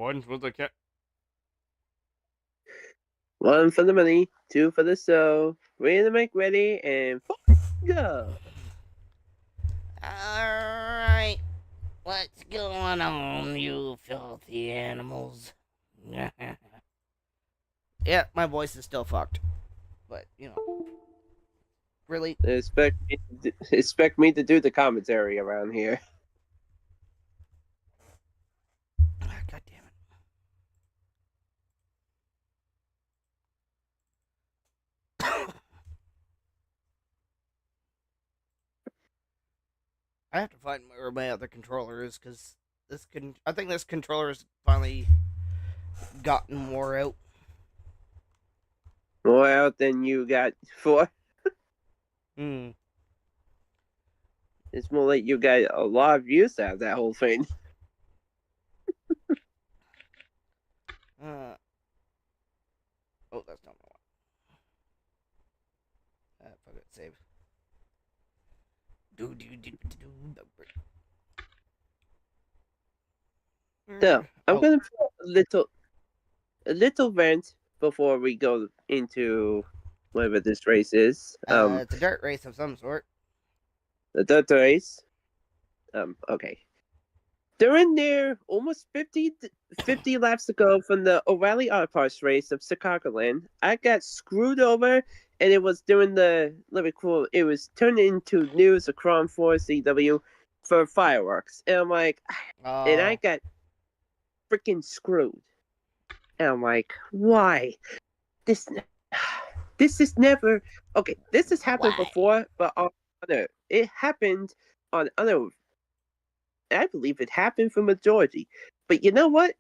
One for the cat. One for the money, two for the show, three to make ready, and four go. Alright. What's going on, you filthy animals? Yeah, my voice is still fucked. But, you know. Really? Expect me to do the commentary around here. God damn it. I have to find where my other controller is, because I think this controller has finally gotten more out. More out than you got for? Hmm. It's more like you got a lot of use out of that whole thing. Oh, that's not my one. Fuck it, save. So, I'm gonna put a little rant before we go into whatever this race is. It's a dirt race of some sort. The dirt race. Okay. During their almost 50 laps ago from the O'Reilly Auto Parts race of Chicagoland, I got screwed over, and it was during the it was turned into news of Cron 4 CW for fireworks, and I'm like, and I got freaking screwed, and I'm like, why? This is never okay. This has happened before, but it happened on other. I believe it happened for majority. But you know what?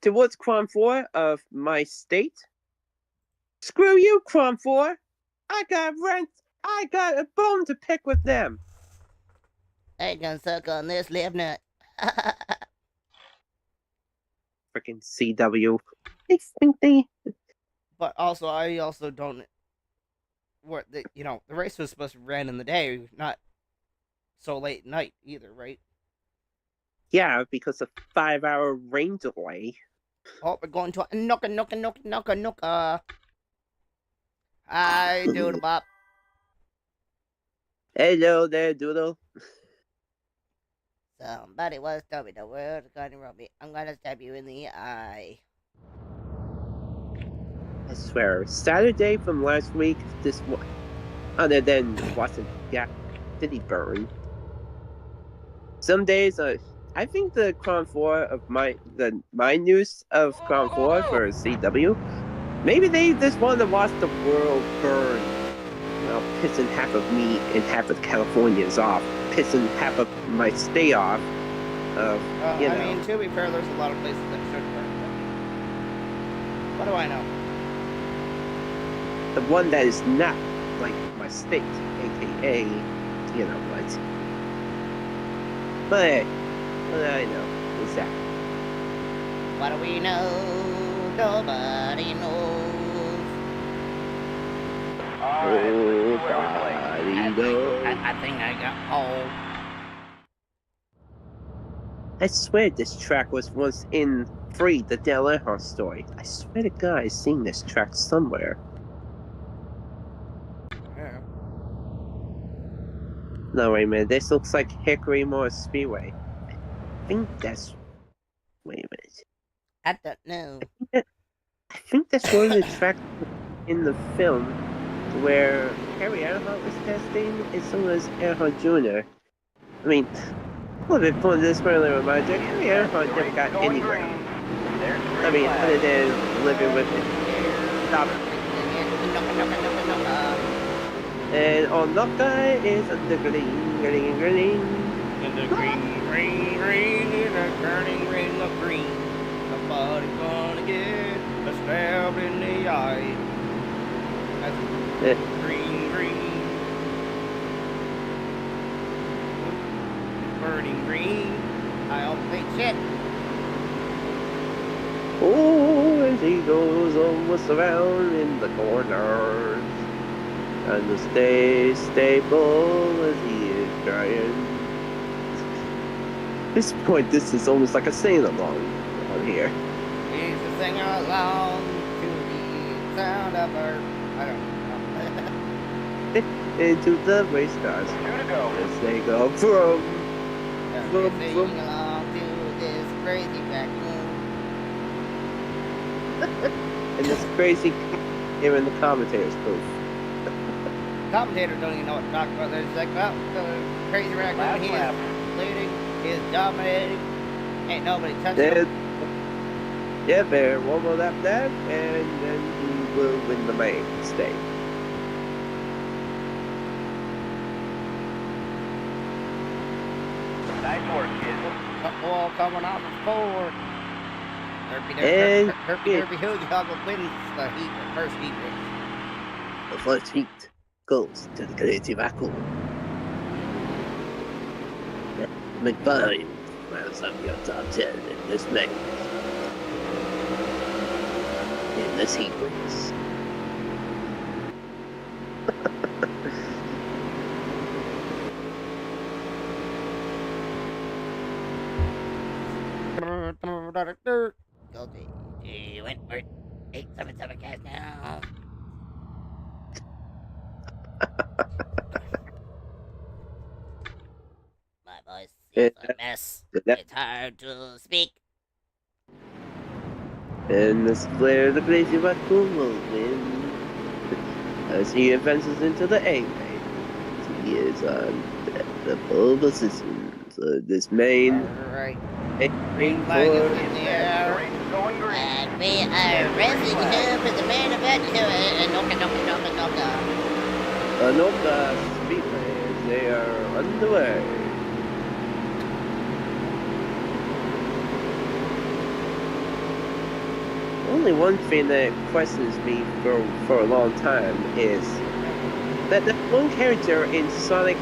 Towards Cron 4 of my state, screw you, Cron 4. I got a bone to pick with them. I can suck on this left nut. Freaking CW. But also, I also don't. The race was supposed to run in the day, not so late at night either, right? Yeah, because of 5-hour rain delay. Oh, we're going to a nooka. Hi, Doodle Bop. Hello there, Doodle. Somebody was telling me the world is gonna rob me. I'm gonna stab you in the eye. I swear, Saturday from last week, other than watching City burn. Some days, I think the Crown 4 of my news of Crown 4 for CW, maybe they just wanted to watch the world burn. You know, pissing half of me and half of Californians off, pissing half of my state off. You know. I mean, to be fair, there's a lot of places that should burn. But what do I know? The one that is not like my state, aka, you know what. But what I know is that. What do we know? Nobody knows. Nobody knows. I think I got home. I swear this track was once in Free, the Dale Earnhardt story. I swear to God, I've seen this track somewhere. Yeah. No, wait a minute. This looks like Hickory Morris Speedway. I think that's. Wait a minute. I don't know. I think that's one of the tracks in the film where Harry Earnhardt was testing, and so was Earnhardt Jr. I mean, a little bit fun this friendly reminder, Harry Earnhardt never got anywhere. I mean, other than living with it. Stop. And on Nocta is the green. In the green, in the turning ring of green. Somebody's gonna get a stab in the eye. That's green. Burning green. I don't think shit. Oh, as he goes almost around in the corners. And to stay stable as he is trying. At this point, this is almost like a sing-along on here. He's a singer along to the sound of our... I don't know. Into the race cars. As they go from. We're singing along to this crazy raccoon. And this crazy here in the commentator's booth. Commentators don't even know what to talk about. They're just like, well, the crazy raccoon, he is leading, he is dominating, ain't nobody touching him. Yeah, there, one more lap there, and then he will win the main stage. Nice work, kids. Wall coming off of four. And Derpy Hoogie wins the first heat race. The first heat goes to the Crazy Raccoon. McBurn rounds up your top 10 in this race. In this heat race. Go to Wentworth 877 cast now. My voice is a mess. It's hard to speak. And this player, the Crazy Raccoon, will win as he advances into the A lane. He is on the pole position. So this main Alright. green Flag is for in the air. Going green. And we are racing him for the main event to it. Noka. Anoka Speedways. They are underway. Only one thing that questions me for a long time is that the one character in Sonic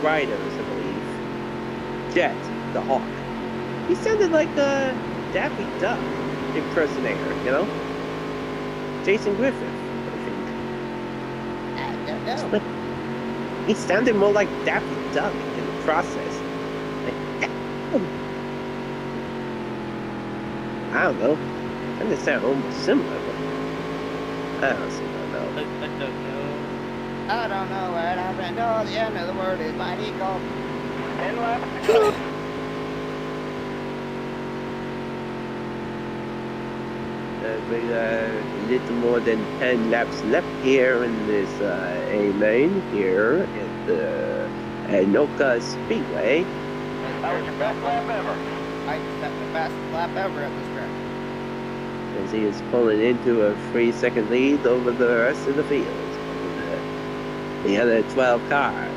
Riders, I believe, Jet, the Hawk, he sounded like a Daffy Duck impersonator, you know? Jason Griffith, I think. I don't know. He sounded more like Daffy Duck in the process. Like, I don't know. Kind of sound almost similar, but I honestly don't know. I don't know what happened. Oh, the end of the world is mighty cold. 10 laps to go. with a little more than 10 laps left here in this A main here at the Anoka Speedway. That was your best lap ever. I set the best lap ever at this track. As he is pulling into a 3-second lead over the rest of the field. The other 12 cars.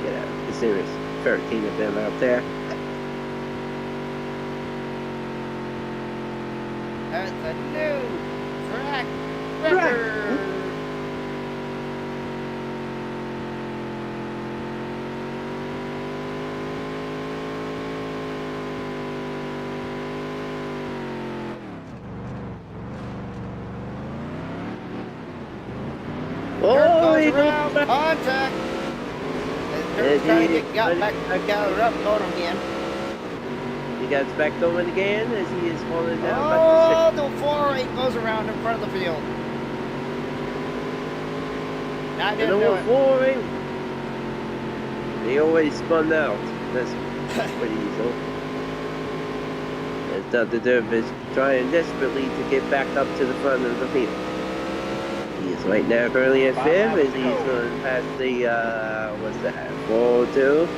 You know, there's 13 of them out there. That's a new track record. Oh, he Around, goes back. contact. They're trying to get back gathered up, going again. He gets back going again as he is falling down back to Oh, the 4-8 goes around in front of the field. I six. didn't And do over it. 4, he always spun out. That's pretty easy. As DrDerp is trying desperately to get back up to the front of the field. He is right now currently at 5th as he's going past the, what's that, 4-2?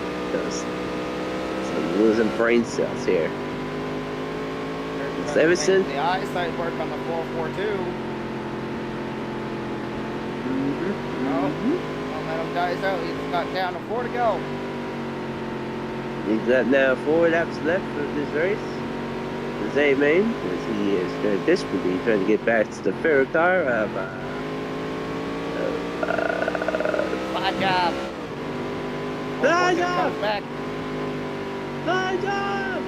I'm losing brain cells here. They're Ever trying to since- make the eyesight work on the 4-4-2. Momentum dies out. He's got down to 4 to go. He's got now 4 laps left of this race. The A main, as he is going to desperately trying to get back to the third car of Fine job. Fine 4-4-2 job. comes back. Banjo!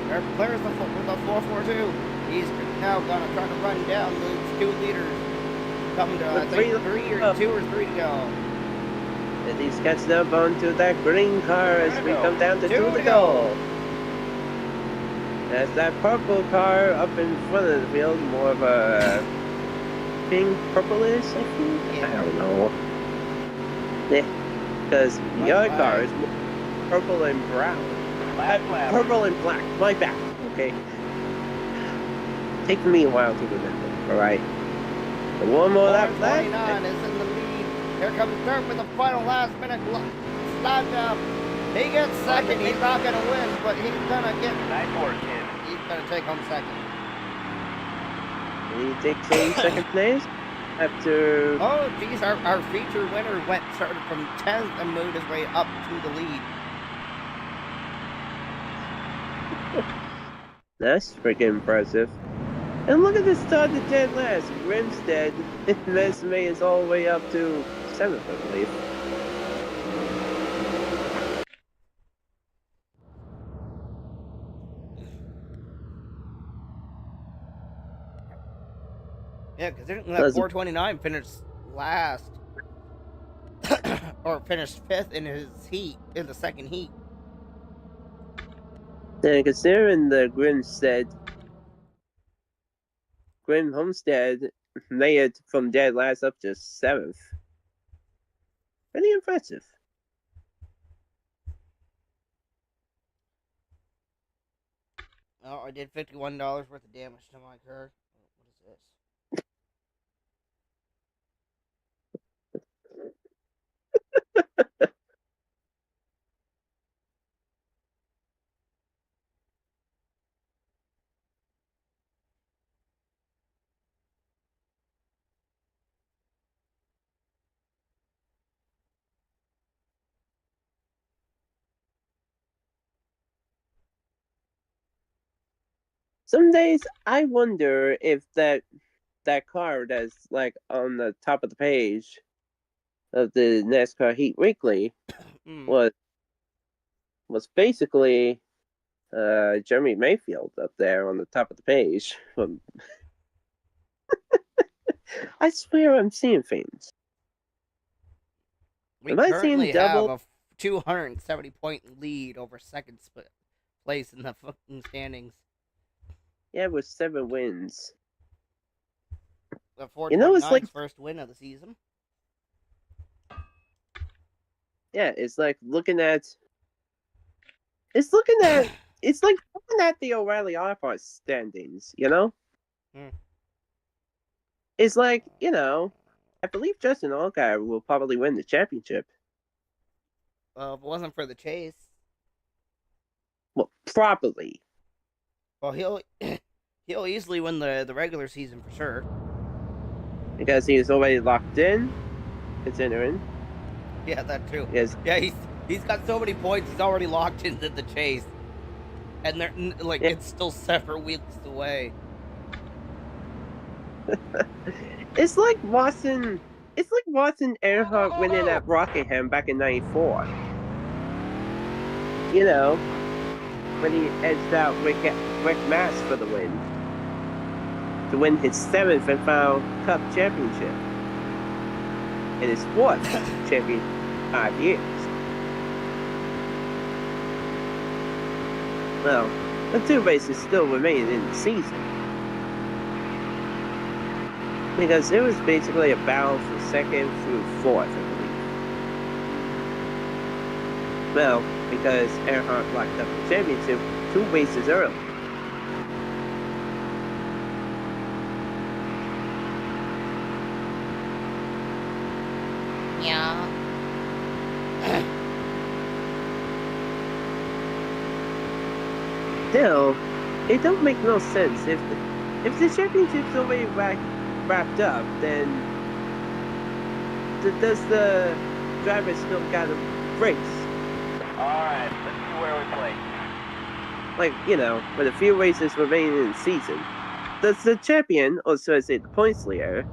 There clears the 4-4-2. He's now going to try to run down these 2 leaders. Coming to, I think, 2 or 3 to go. And he's catching up onto that green car as we come down to 2 to go. That's that purple car up in front of the field, more of a pink purplish, I think. I don't know. Yeah, because the other car is more purple and brown. Lap. Purple and black. My bad. Okay. Takes me a while to remember. All right. And one more lap left. 29 is in the lead. Here comes Derp with a final last minute slide job. He gets second. He's not going to win, but he's going to get. Nice work, kid. He's going to take home second. And he takes home second place after. Oh, geez, our feature winner started from 10th and moved his way up to the lead. That's freaking impressive. And look at this start to dead last. Grimstead resume is all the way up to 7th, I believe. Yeah, considering that 429 finished last, or finished 5th in his heat, in the second heat. And considering the Grim Homestead made it from dead last up to 7th. Pretty impressive. Oh, I did $51 worth of damage to my car. What is this? Some days I wonder if that car that's like on the top of the page of the NASCAR Heat Weekly was basically Jeremy Mayfield up there on the top of the page. I swear I'm seeing things. We Am I currently seeing double? have a 270-point lead over second place in the fucking standings. Yeah, with 7 wins. The You know, it's 429's like- first win of the season. Yeah, it's like looking at it's like looking at the O'Reilly Auto Parts standings, you know? Hmm. It's like, you know, I believe Justin Allgaier will probably win the championship. Well, if it wasn't for the chase, Well, probably. well, he'll easily win the regular season for sure. Because he is already locked in, considering. Yeah, that too. Yes. Yeah, he's got so many points. He's already locked into the chase, and they're like Yeah. it's still several weeks away. It's like Watson Earhart winning at Rockingham back in '94. You know, when he edged out Rick Mass for the win. To win his 7th and final Cup championship. And his 4th champion in 5 years. Well, the 2 races still remain in the season. Because it was basically a battle for 2nd through 4th, I believe. Well, because Earhart locked up the championship 2 races early. Yeah. Still, it don't make no sense if the championship's already wrapped up, then does the driver still gotta race? Alright, let's see where we play. Like, you know, with a few races remaining in the season, does the champion, or so I say the points leader,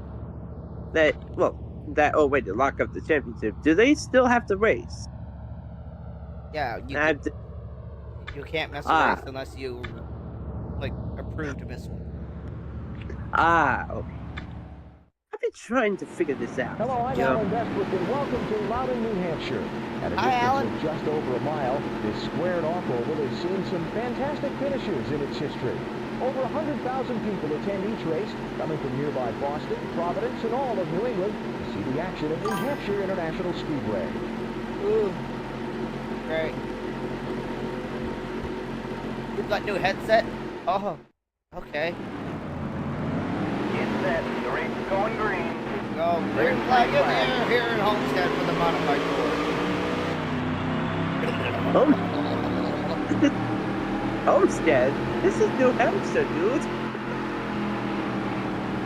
that already lock up the championship, do they still have to race? Yeah, you can't miss a race unless you like approve to miss one. Okay. I've been trying to figure this out. Hello, I'm Alan Bestwick, and welcome to Loudon, New Hampshire. At a distance of just over a mile, this squared off-oval has seen some fantastic finishes in its history. Over 100,000 people attend each race, coming from nearby Boston, Providence, and all of New England to see the action at New Hampshire International Speedway. Ooh, great. We've got new headset. Oh, okay. Get set. The race is going green. Go green flag in the air here in Homestead for the modified tour. Homestead? This is New Hampshire, dude.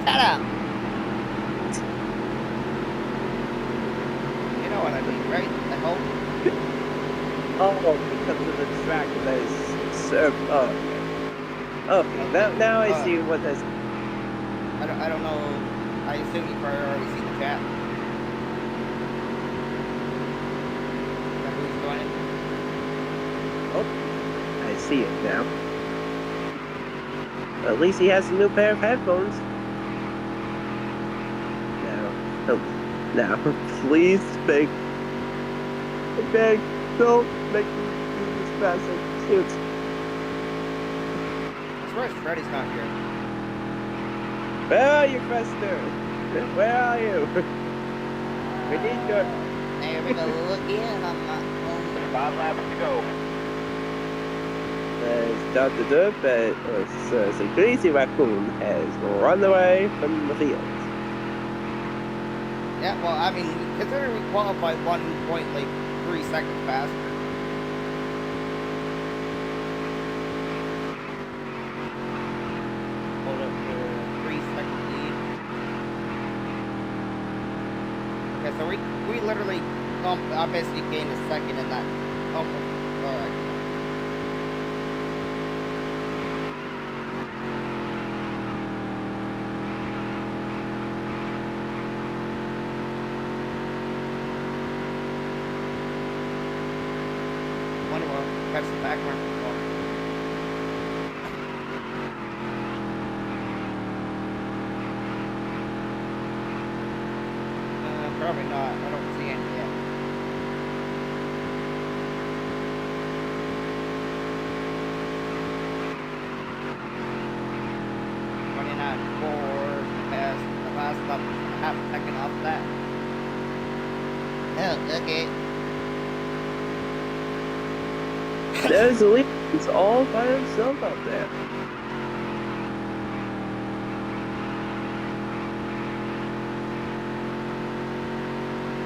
Shut up. You know what I mean, right? I hope. Oh, because of the track that is served. Oh, okay. Now I see what this. I don't know. I assume you've already seen the chat. Remember who's joining? Oh, I see it now. At least he has a new pair of headphones. Now, please beg, don't make me do this faster. Shoot. I'm surprised Freddy's not here. Where are you, Fester? Where are you? We need your... There we go again. I'm not home. 5 laps to go. DrDerp, some crazy raccoon has run away from the field. Yeah, well, I mean, considering we qualified 1.3 seconds faster. Hold up to 3-second lead. Okay, so we literally I basically gained a second in that. Almost. Alright. Catch the back mark. Probably not. I don't see any yet. Past the last lap, half a second off that. Oh, okay. There's Lee. He's all by himself out there.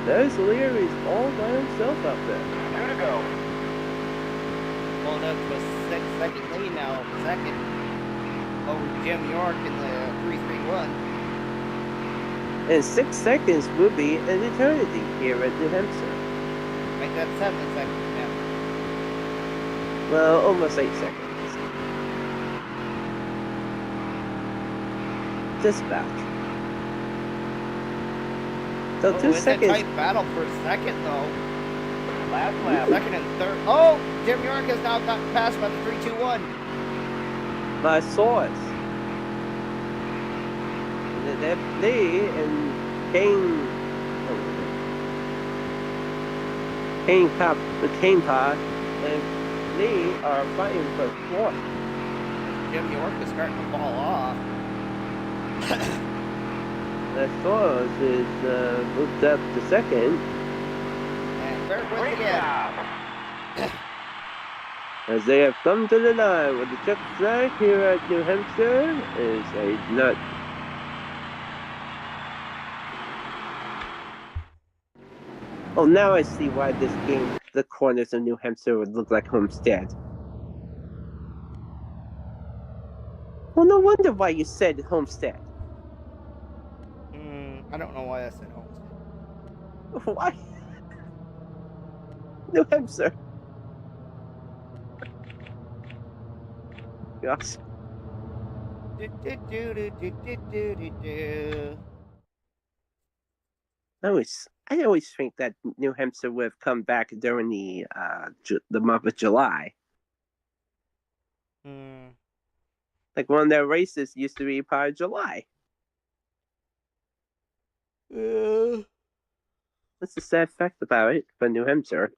There's Leary's all by himself out there. 2 to go. Pulled up to a 6-second lead now, second over Jim York in the 3-3-1. And 6 seconds will be an eternity here at New Hampshire. Make that 7 seconds now. Well, almost 8 seconds. Dispatch. So Oh, 2 it's a seconds. tight battle for a second though. Last lap. Second and third. Oh, Jim York has now gotten passed by the 3-2-1. My source. Lee and Kane Pod and Lee are fighting for fourth. Jim York is starting to fall off. The source is moved up to second. And third wins Great again. job. As they have come to the line with the check flag here at New Hampshire is a nut. Oh, now I see why this game, the corners of New Hampshire would look like Homestead. Well, no wonder why you said Homestead. I don't know why I said Homestead. Why? New Hampshire. Gosh. I always think that New Hampshire would have come back during the month of July. Like one of their races used to be part of July. What's the sad fact about it for New Hampshire?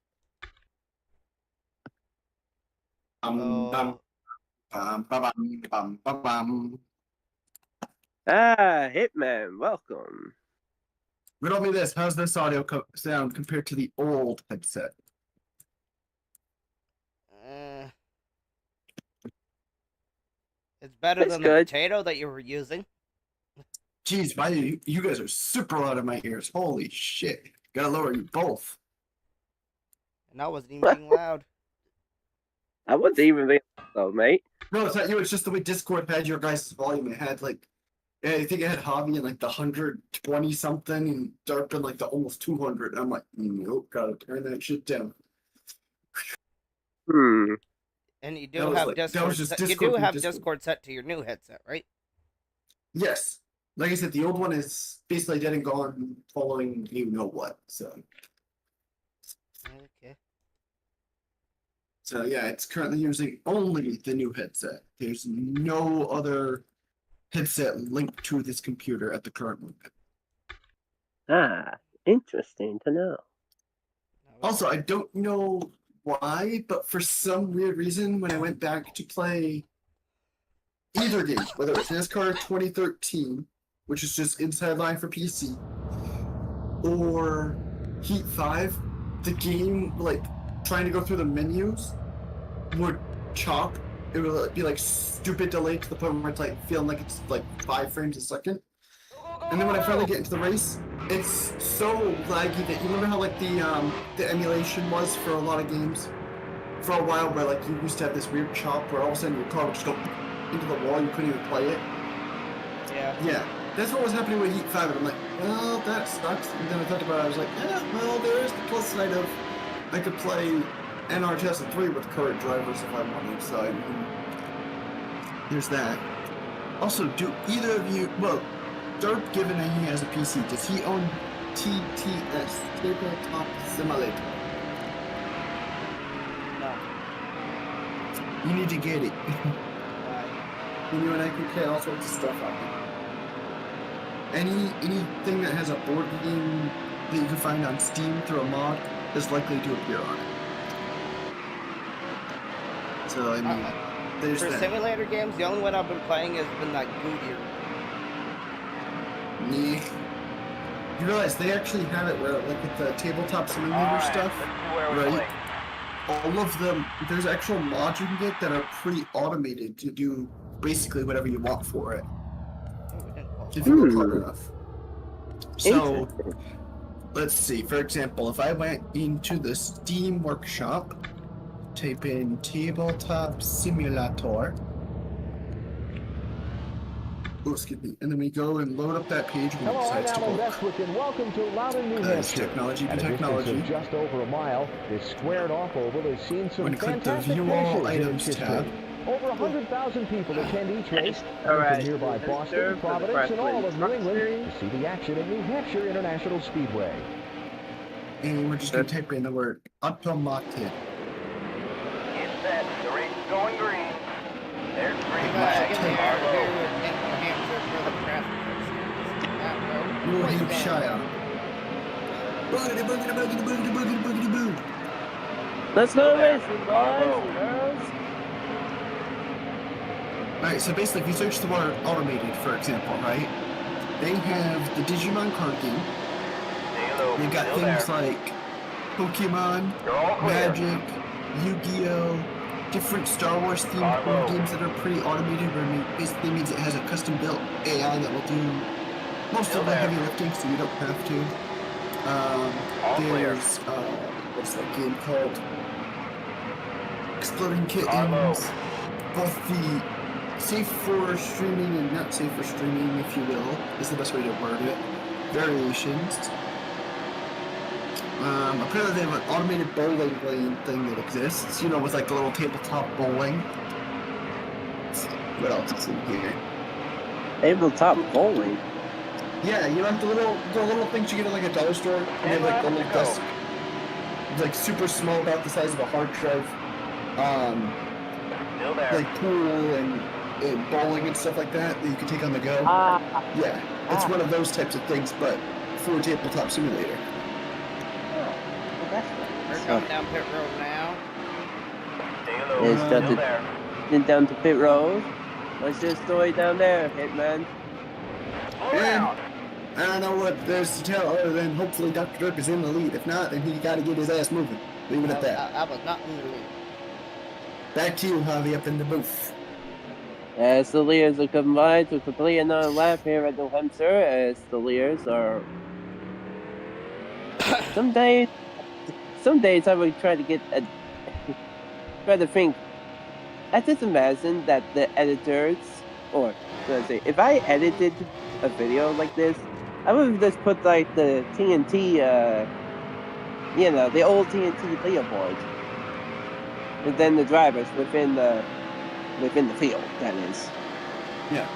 Hitman, welcome. Riddle me this: how's this audio sound compared to the old headset? It's better That's than good. the potato that you were using. Jeez, you guys are super loud in my ears. Holy shit! Gotta lower you both. And I wasn't even being loud. I wasn't even being though, mate. No, it's not you. It's just the way Discord had your guys' volume. It had like, I think it had Hobby in like the 120 something, and Derp in like the almost 200. And I'm like, nope, gotta turn that shit down. And you That do was have like- that Discord. was just You Discord do from have Discord. Discord set to your new headset, right? Yes, like I said, the old one is basically dead and gone, following you know what. So Okay. yeah, it's currently using only the new headset. There's no other headset linked to this computer at the current moment. Interesting to know. Also, I don't know why, but for some weird reason, when I went back to play either game, whether it's NASCAR 2013, which is just inside line for PC, or Heat 5, the game, like, trying to go through the menus would chop. It would be like stupid delayed to the point where it's like feeling like it's like 5 frames a second. And then when I finally get into the race, it's so laggy that you remember how like the emulation was for a lot of games for a while, where like you used to have this weird chop where all of a sudden your car would just go into the wall, you couldn't even play it. Yeah, that's what was happening with Heat 5, and I'm like, well, that sucks. And then I thought about it, I was like, yeah, well, there is the plus side of I could play NR 2003 with current drivers if I wanted, so I mean, there's that. Also, do either of you, well, Derp, given that he has a PC, does he own TTS, Tabletop Simulator? No. You need to get it. Why? You and I can play all sorts of stuff on it. Anything that has a board game that you can find on Steam through a mod is likely to appear on it. So I mean, there's For that. simulator games, the only one I've been playing has been that Goo Deer. Yeah. You realize they actually have it where, like, with the tabletop simulator All right, stuff, let's see where we right? play. all of them, there's actual mods you can get that are pretty automated to do basically whatever you want for it. If you work hard enough. So, let's see. For example, if I went into the Steam workshop, type in tabletop simulator. Oh, excuse me. And then we go and load up that page when it Hello, I'm decides to Alan work. Bestwick, and welcome to Loudon, New Hampshire. Technology be At a distance technology. of just over a mile, this squared-off oval has seen some When you click the fantastic View All finishes in Items its tab. history. Over 100,000 people attend each race All right. from nearby Boston, Providence, and all of New England to see the action at New Hampshire International Speedway. And we're just going to type in the word automated. Get set. The race is going green. There's green flag. New Hampshire. Boogity, boogity, boogity, boogity, boogity, boogity, boo. Let's go racing, boys and girls. Alright, so basically, if you search the word automated, for example, right? They have the Digimon card game. They've got things like Pokemon, Magic, Yu-Gi-Oh!, different Star Wars themed card games that are pretty automated, where it basically means it has a custom built AI that will do most of the heavy lifting, so you don't have to. There's, what's that game called? Exploding Kittens. Both the safe for streaming and not safe for streaming, if you will, is the best way to word it. Variations. Apparently they have an automated bowling lane thing that exists, you know, with like the little tabletop bowling. What else is in here? Tabletop bowling. Yeah, you know, the little things you get at like a dollar store, and they have like the little desk, like super small, about the size of a hard drive. Still there. Like pool and bowling and stuff like that you can take on the go. Yeah, it's one of those types of things, but for a tabletop simulator. We're coming down pit road now. Stay low. It's Still got there. Then down to pit road. What's your story down there, Hitman? Slow down. I don't know what there's to tell other than hopefully Dr. Derp is in the lead. If not, then he gotta get his ass moving. Leave it at that. I was not in the lead. Back to you, Javi, up in the booth. As the Lears are combined to complete another lap here at New Hampshire, as the Lears are... Some days I would try to get a... try to think. I just imagine that the editors, or should I say, if I edited a video like this, I would just put like the TNT, you know, the old TNT leaderboard, and then the drivers within the field. That is. Yeah.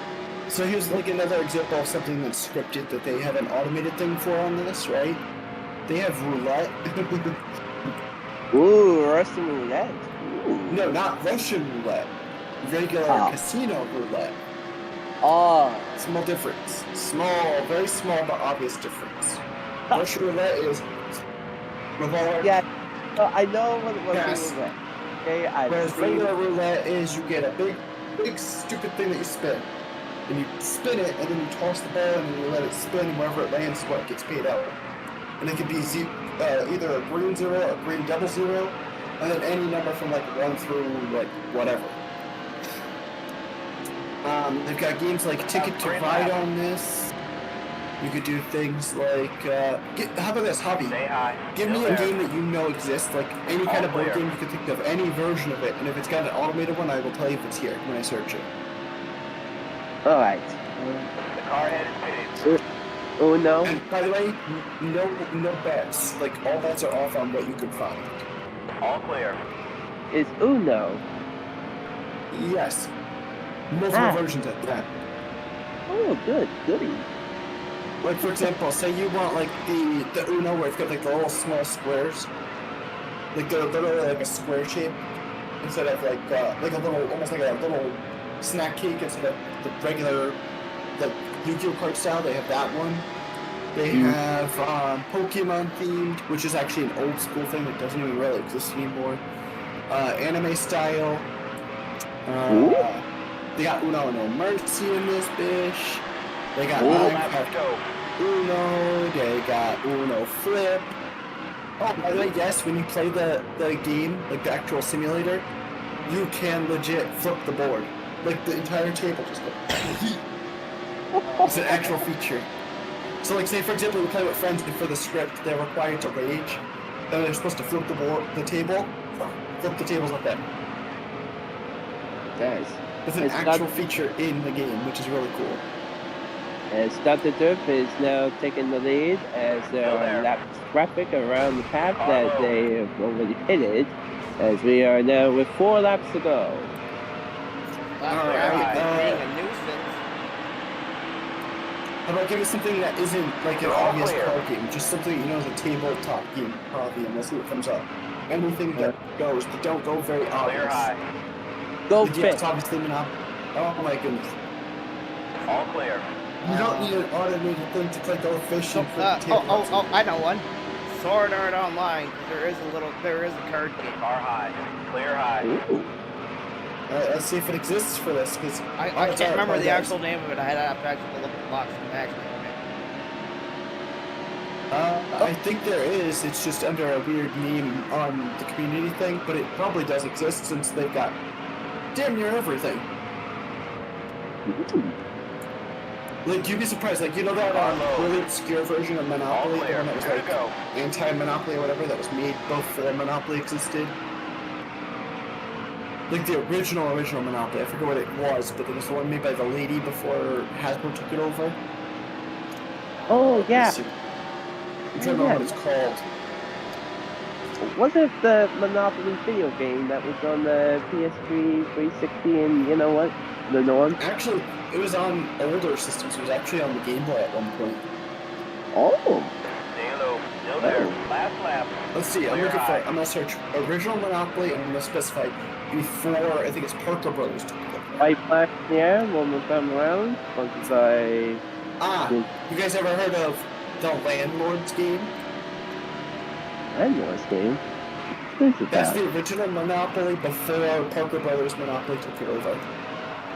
So here's like another example of something that's scripted that they have an automated thing for on this, right? They have roulette. Ooh, Russian roulette. Ooh. No, not Russian roulette. Regular casino roulette. Oh. Small difference. Small, very small but obvious difference. Russian roulette is revolver. Yeah. I know what Yes. roulette. Okay, Whereas regular roulette is you get a big stupid thing that you spin. And you spin it and then you toss the ball and then you let it spin and wherever it lands is what gets paid out. And it could be either a green 0 or a green double 0, and then any number from like 1 through like whatever. They've got games like Ticket to Ride on this. You could do things like, how about this, Hobby? Say hi. Give me Still a there. game that you know exists, like any kind of board clear. game you can think of, any version of it, and if it's got an automated one, I will tell you if it's here when I search it. Alright. The car head is pitted. Oh no. And by the way, no bets. Like all bets are off on what you can find. All clear. It's Uno. Yes, multiple versions at that. Oh, goody. Like for example, say you want like the Uno where it's got like the little small squares, like they're literally like a square shape instead of like a little, almost like a little snack cake instead of the regular like Yu-Gi-Oh card style. They have that one. They have Pokemon themed, which is actually an old school thing that doesn't even really exist anymore. Anime style. They got Uno No Mercy in this bitch. They got Let's go. Uno, they got Uno Flip. Oh, by the way, yes, when you play the game, like the actual simulator, you can legit flip the board. Like the entire table just goes. It's an actual feature. So like say for example we play with friends and for the script they're required to rage. And they're supposed to flip the table like that. Nice. It's an actual feature in the game, which is really cool. As DrDerp is now taking the lead as there are laps traffic around the path that they have already pitted, as we are now with 4 laps to go. Alright, being a nuisance. How about giving something that isn't like an obvious card game, just something you know is a tabletop game, probably, and let's see what comes up. Anything that goes, but don't go very obvious. Go Like, fit. it's obviously oh my goodness. All clear. You don't need an automated thing to click go fish and I know one. Sword Art Online. There is a card game. Car high. Clear high. Let's see if it exists for this, because I can't remember the actual name of it. I had to actually look at the box and actually. I think there is. It's just under a weird name on the community thing, but it probably does exist since they've got damn near everything. Like, you'd be surprised. Like, you know that really obscure version of Monopoly, the one that was like anti-Monopoly or whatever, that was made before Monopoly existed? Like the original Monopoly. I forget what it was, but it was the one made by the lady before Hasbro took it over. Oh, yeah. I'm trying to remember what it's called. Was it the Monopoly video game that was on the PS3, 360, and you know what? The norm? Actually, it was on older systems. It was actually on the Game Boy at one point. Oh. Stay low. Still there. Last lap. Let's see. I'm looking for. I'm gonna search original Monopoly, and I'm gonna specify before. I think it's Parker Brothers. White Black, yeah, one more time around. Once I. You guys ever heard of the Landlord's game? Landlord's game? That's the original Monopoly before Parker Brothers Monopoly took it over.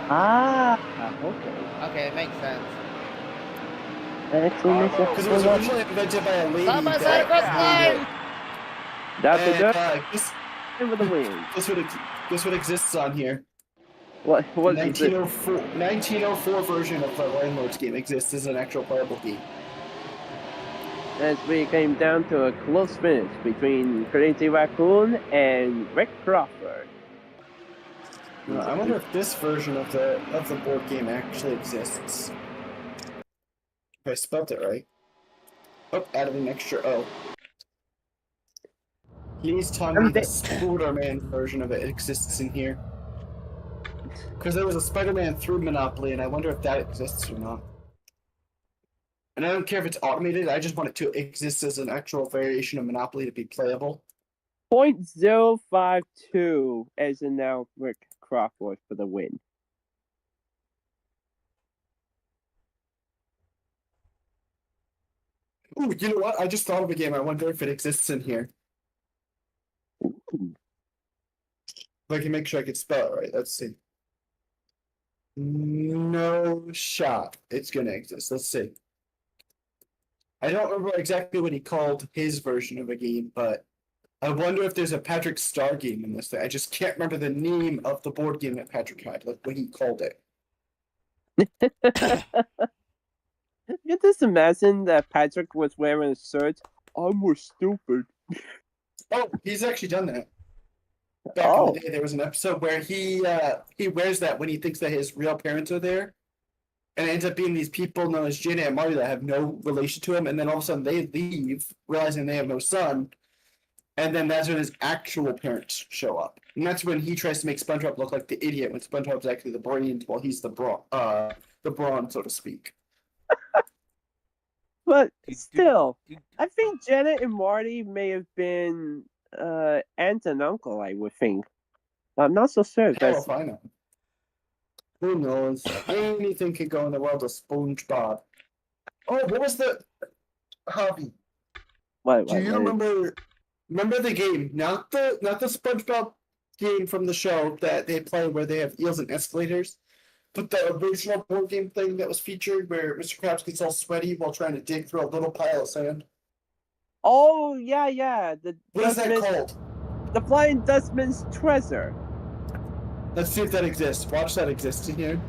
Okay. Okay, it makes sense. Actually makes sense. Because it was originally invented by a lady. Side by side across the line! DrDerp, Over the wing. Guess what exists on here? What The is it? 1904 version of the Landlord's game exists as an actual playable game. As we came down to a close finish between Crazy Raccoon and Rick Crawford. I wonder if this version of the board game actually exists. If I spelled it right. Oh, added an extra O. Please tell me the Spider-Man version of it exists in here. Because there was a Spider-Man through Monopoly, and I wonder if that exists or not. And I don't care if it's automated, I just want it to exist as an actual variation of Monopoly to be playable. 0.052 as in now Rick Crawford for the win. Ooh, you know what? I just thought of a game. I wonder if it exists in here. If I can make sure I can spell it right. Let's see. No shot. It's gonna exist. Let's see. I don't remember exactly what he called his version of a game, but I wonder if there's a Patrick Star game in this thing. I just can't remember the name of the board game that Patrick had, like what he called it. You just imagine that Patrick was wearing a shirt. I'm more stupid. Oh, he's actually done that. Back in the day, there was an episode where he wears that when he thinks that his real parents are there. And it ends up being these people known as Jenna and Marty that have no relation to him, and then all of a sudden they leave, realizing they have no son, and then that's when his actual parents show up. And that's when he tries to make SpongeBob look like the idiot, when SpongeBob's actually the brains while he's the brawn, so to speak. But still, I think Janet and Marty may have been aunt and uncle, I would think. I'm not so sure. Hell if I know. Who knows? Anything could go in the world of SpongeBob. Oh, what was the hobby? Do you remember the game? Not the SpongeBob game from the show that they play where they have eels and escalators, but the original board game thing that was featured where Mr. Krabs gets all sweaty while trying to dig through a little pile of sand. Oh, yeah. What is that Dustman's- called? The Flying Dustman's Treasure. Let's see if that exists. Watch that exist in here.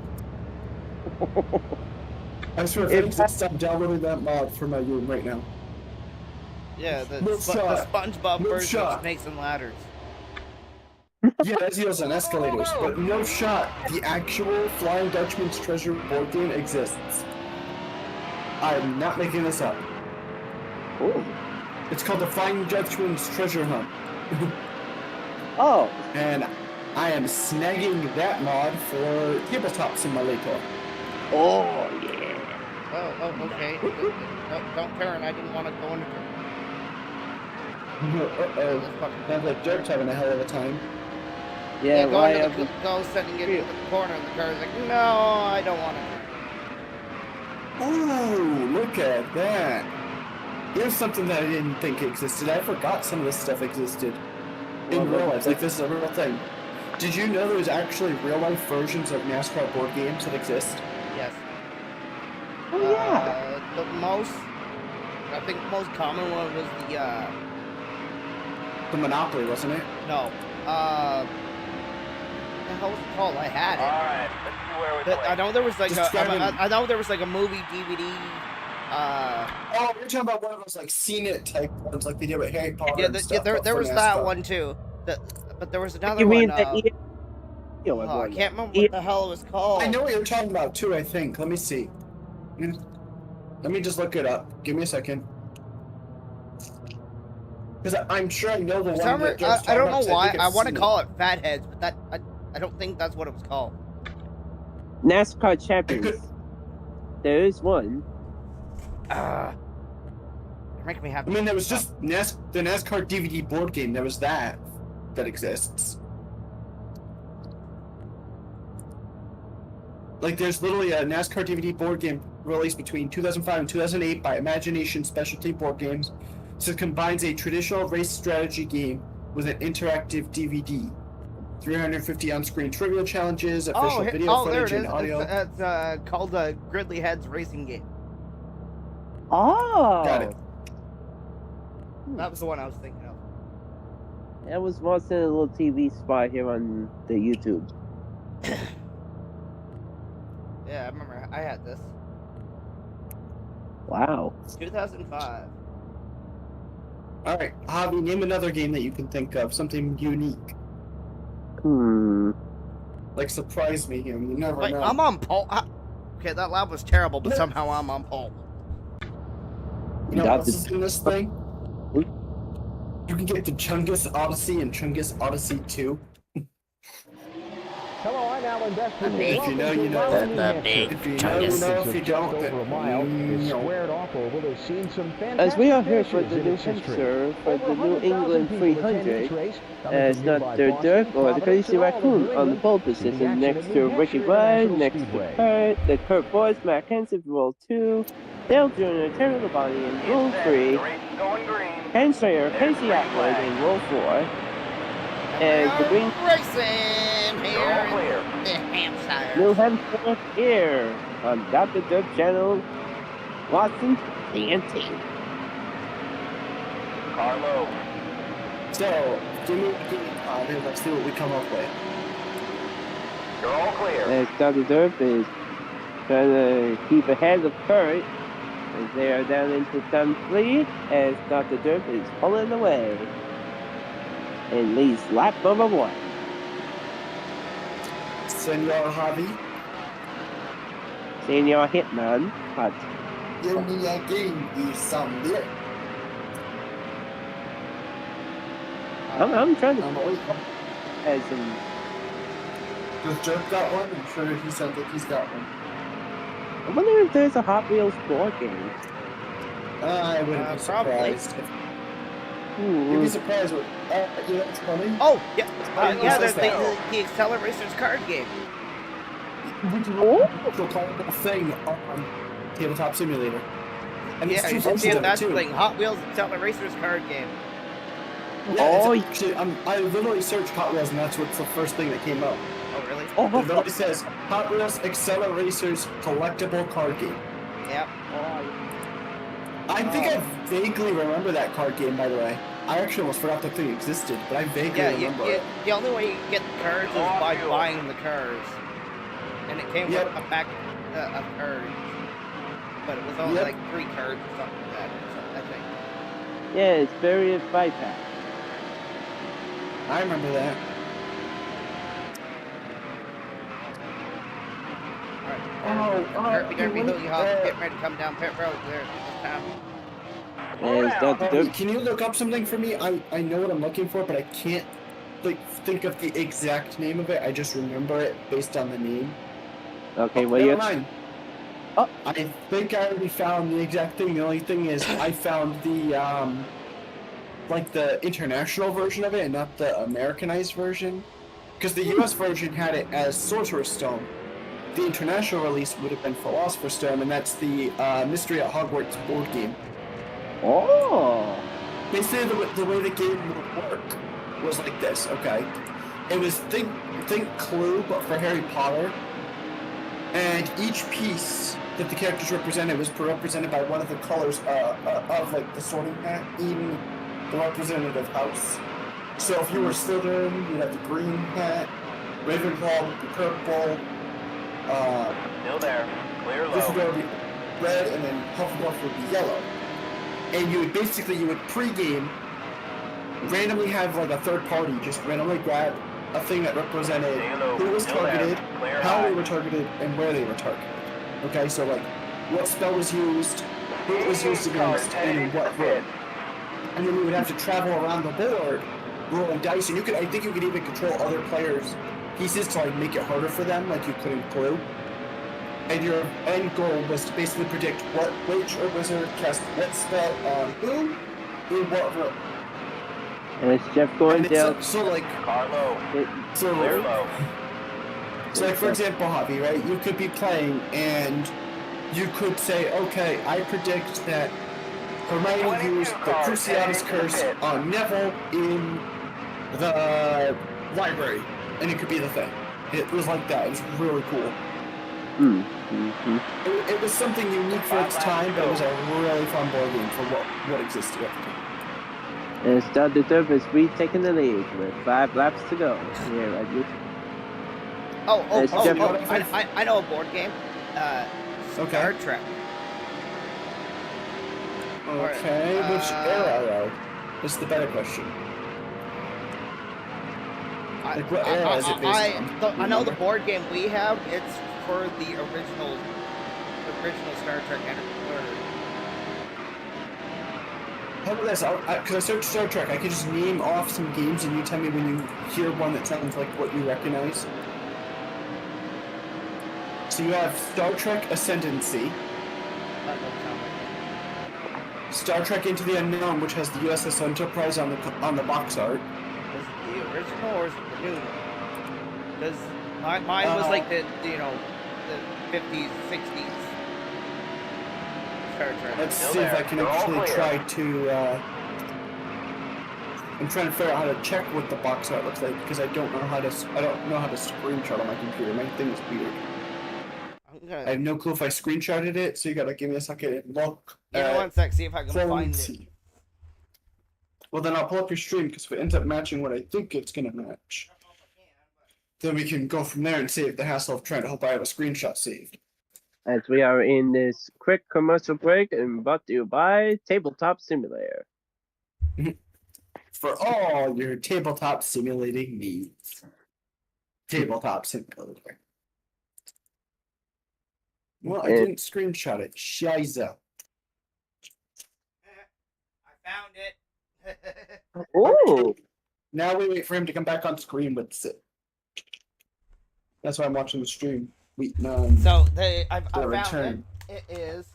I swear, if it exists, I'm downloading that mod for my room right now. Yeah, the No shot. SpongeBob No version of shot. Snakes and Ladders. Yeah, that's deals on escalators, but no shot. The actual Flying Dutchman's Treasure board game exists. I'm not making this up. Ooh. It's called the Flying Dutchman's Treasure Hunt. Oh, And I am snagging that mod for Tabletop Simulator. oh yeah. Oh, okay. Don't turn. I didn't want to go into turn. Uh-oh. Now that Dirt's having a hell of a time. Yeah, go why into the go setting it in the corner of the car. It's like, no, I don't want to. Oh, look at that. Here's something that I didn't think existed. I forgot some of this stuff existed in real life. Like, this is a real thing. Did you know there's actually real-life versions of NASCAR board games that exist? Yes. Oh yeah. I think the most common one was The Monopoly, wasn't it? no. What the hell was it called? I had it. Alright, let's see where we play. I know there was like Describe it. I know there was like a movie DVD. Oh, you're talking about one of those like seen it type ones, like they did with Harry Potter. Yeah, and stuff, there but for was that NASCAR. one too. But there was another You mean one. the I can't remember what the hell it was called. I know what you're talking about too. I think. Let me see. Let me just look it up. Give me a second. Because I'm sure I know the one. That Joe's I don't know talking about, 'cause why. think I I've want to seen call it Fatheads, but that I don't think that's what it was called. NASCAR Champions. There is one. You're making me I happy. mean, there was just the NASCAR DVD board game. There was that exists. Like, there's literally a NASCAR DVD board game released between 2005 and 2008 by Imagination Specialty Board Games. So it combines a traditional race strategy game with an interactive DVD. 350 on-screen trivia challenges, official video there footage, it is. and audio. It's called Gridley Heads Racing Game. Oh. Got it. That was the one I was thinking of. That was once in a little TV spot here on the YouTube. Yeah, I remember. I had this. Wow. 2005. All right, Javi, name another game that you can think of, something unique. Like, surprise me here. You never Wait, know. I'm on pole. Okay, that lab was terrible, but somehow I'm on pole. You know what else is in this thing? You can get the Chungus Odyssey and Chungus Odyssey 2. Hello, I'm Alan Bestwood. If you know, you know. If you know, you know. If you don't, Just then over a mile, this no. squared off oval has seen some As we are fantastic here for the finishes in New its history. Hampshire, for Over the New 100,000 England people attend 300, each race, coming as from not nearby their Boston, Dirk or the Providence, Crazy and all Raccoon over on the England pole to see the position action next at to New Ricky Hampshire Ryan, International next to Speedway. Kurt, the Kurt Boys, Matt Hansen for Roll 2, Dale Jr., Terry Labonte in Roll 3, The race is going green. Ken Strayer, Casey Atwood in Roll 4, and the Green Racing You're all here clear. in New Hampshire. New Hampshire here on Dr. Derp Channel, Watson, TNT. Carlo. So, give me time and let's see what we come up with. You're all clear. As Dr. Derp is trying to keep ahead of Kurt as they are down into third lead as Dr. Derp is pulling away and leads lap number 1. Senor Javi, Senior Hitman, but give me a game, you some bitch. I'm trying to I'm waiting. as some. Does Jerk got one? I'm sure he sounds like he's got one. I wonder if there's a Hot Wheels board game. I wouldn't be Probably. surprised. You'd be surprised with. You know what's funny? Oh, yeah. Yeah, There's that's the Accelerate Racers card game. They'll call it a thing on Tabletop Simulator. And Yeah, it's two you should versions see of it that's too. the thing. Hot Wheels Accelerate Racers card game. Yeah, Oh, it's actually, I literally searched Hot Wheels and that's what's the first thing that came up. Oh, really? It literally says Hot Wheels Accelerate Racers collectible card game. Yep. I think I vaguely remember that card game, by the way. I actually almost forgot the thing existed, but I vaguely remember it. The only way you can get the cards is by buying the cards. And it came with a pack of cards. But it was only like 3 cards or something like that, I think. Yeah, it's very a 5-pack. I remember that. Alright. Get ready to come down pit road there this time. Can you look up something for me? I know what I'm looking for, but I can't think of the exact name of it. I just remember it based on the name. Okay, never mind. Oh, I think I already found the exact thing. The only thing is I found the like the international version of it and not the Americanized version. Because the US version had it as Sorcerer's Stone. The international release would have been Philosopher's Stone, and that's the Mystery at Hogwarts board game. Oh! Basically, the way the game would work was like this, okay? It was think Clue, but for Harry Potter. And each piece that the characters represented was represented by one of the colors of like the sorting hat in the representative house. So if you were Slytherin, you'd have the green hat, Ravenclaw would be purple, Still there. Clear low. Gryffindor would be red, and then Hufflepuff would be yellow. And you would pre-game randomly have like a third party just randomly grab a thing that represented who was targeted, how they were targeted, and where they were targeted. Okay, so like what spell was used, who it was used against, and in what room. And then you would have to travel around the board, rolling dice, and I think you could even control other players' pieces to like make it harder for them, like you could in Clue. And your end goal was to basically predict what witch or wizard cast what spell on who, in what room. And it's Jeff going down. So like Carlo. So Clear low. So like for example, Javi, right? You could be playing and you could say, okay, I predict that Hermione used the Cruciatus Curse on Neville in the library, and it could be the thing. It was like that. It was really cool. It was something unique for its time, but it was a really fun board game for what existed at the time. And DrDerp is retaking the lead with 5 laps to go. Here at YouTube. I know a board game. Star Trek. Okay, which era though? Is the better question. Like what era is it based on? I know the board game we have. It's for the original Star Trek. How about this? Because I searched Star Trek, I could just name off some games, and you tell me when you hear one that sounds like what you recognize. So you have Star Trek Ascendancy. Star Trek Into the Unknown, which has the USS Enterprise on the box art. Is it the original or is it the new one? Because mine was like the 50s, 60s Star Trek. Let's see if I can actually try to. I'm trying to figure out how to check what the box art looks like because I don't know how to screenshot on my computer. My thing is weird. I have no clue if I screenshotted it, so you gotta give me a second and look. Yeah, 1 sec, see if I can find it. Well, then I'll pull up your stream because if it ends up matching what I think it's gonna match, then we can go from there and save the hassle of trying to hope I have a screenshot saved. As we are in this quick commercial break and brought to you by Tabletop Simulator. For all your tabletop simulating needs. Tabletop Simulator. Well, I didn't screenshot it. Shiza. I found it. Oh! Now we wait for him to come back on screen with it. That's why I'm watching the stream. So I found it. It is.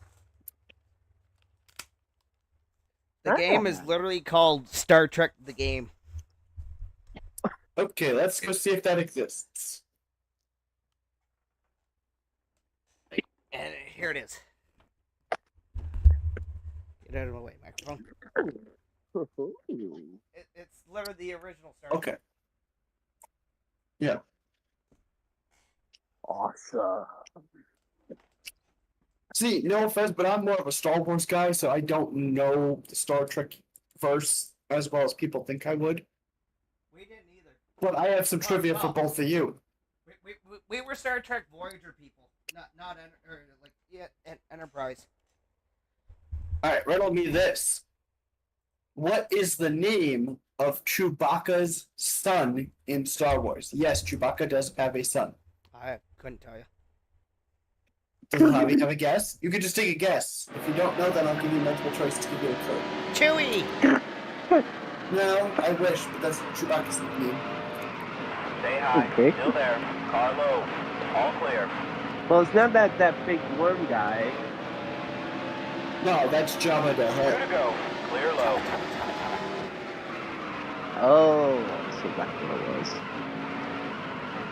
The game is literally called Star Trek: The Game. Okay, let's go see if that exists. And here it is. Get out of my way, microphone. It's literally the original Star Trek. Okay. Yeah. Awesome. See, no offense, but I'm more of a Star Wars guy, so I don't know the Star Trek verse as well as people think I would. We didn't either. But I have some trivia for both of you. We were Star Trek Voyager people, not Enterprise. Alright, riddle me this. What is the name of Chewbacca's son in Star Wars? Yes, Chewbacca does have a son. I couldn't tell you. Does Javi have a guess? You can just take a guess. If you don't know, then I'll give you multiple choice to give you a clue. Chewie! No, I wish, but that's Chewbacca's name. Stay high. Okay. Still there. Car low. All clear. Well, it's not that big worm guy. No, that's Jabba the Clear to Hutt. go. Clear low. Oh, so that's what it was.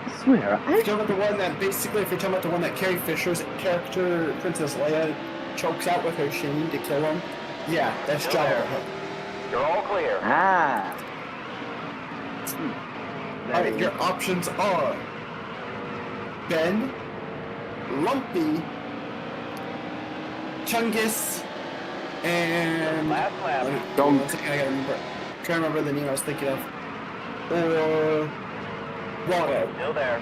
I swear, If you're talking about the one that basically, if you're talking about the one that Carrie Fisher's character, Princess Leia, chokes out with her chain to kill him, yeah, that's Still Jabba there. the Hutt. You're all clear. Ah. Alright, your options are Ben, Lumpy, Chungus, and Last lap. Don't. One second, I gotta remember. I'm trying to remember the name I was thinking of. Or Waldo. Still there.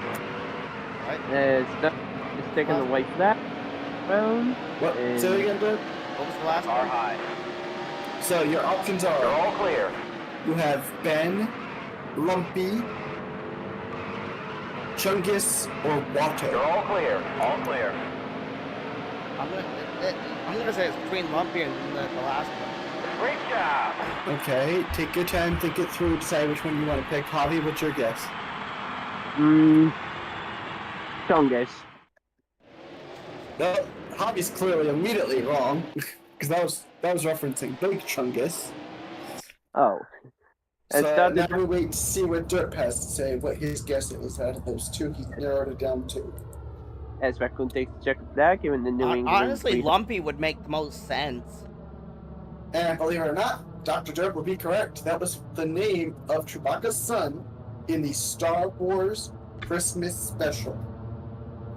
It's taking the white flat round. What? And- Say it again, Bert? What was the last Car one? high. So your options You're are all clear. you have Ben, Lumpy, Chungus, or You're Watto. all clear. All clear. I'm gonna say it's between Lumpy and the last one. Great job. Okay, take your time, think it through, decide which one you want to pick. Javi, what's your guess? Chungus. No, Javi's clearly immediately wrong because that was referencing Big Chungus. Oh. I So thought now that- we wait to see what Derp has to say, what his guess is out of those two. He narrowed it down to. As Raccoon takes a check of that, given the New England. Honestly, Free- Lumpy would make the most sense. And believe it or not, Dr. Derp would be correct. That was the name of Chewbacca's son in the Star Wars Christmas special.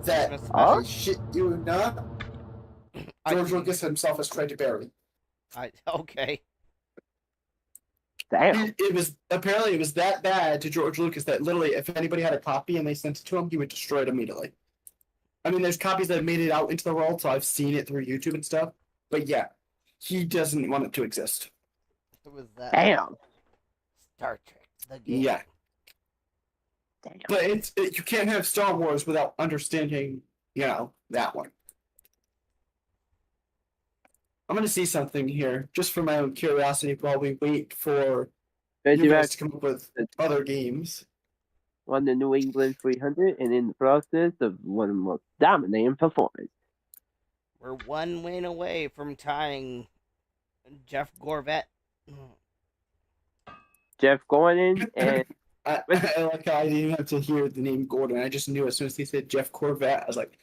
That, Christmas Huh? I shit you not, George Lucas himself has tried to bury. Okay. Damn. It was apparently it was that bad to George Lucas that literally, if anybody had a copy and they sent it to him, he would destroy it immediately. I mean, there's copies that have made it out into the world, so I've seen it through YouTube and stuff. But yeah, he doesn't want it to exist. It was that. Damn. Star Trek, the game. Yeah, Damn. but you can't have Star Wars without understanding, that one. I'm gonna see something here, just for my own curiosity, while we wait for But you you guys have to come up with other games. won the New England 300, and in the process of one of the most dominating performers. We're one win away from tying Jeff Gorvette. Jeff Gordon and I like how I didn't even have to hear the name Gordon. I just knew as soon as he said Jeff Corvette, I was like,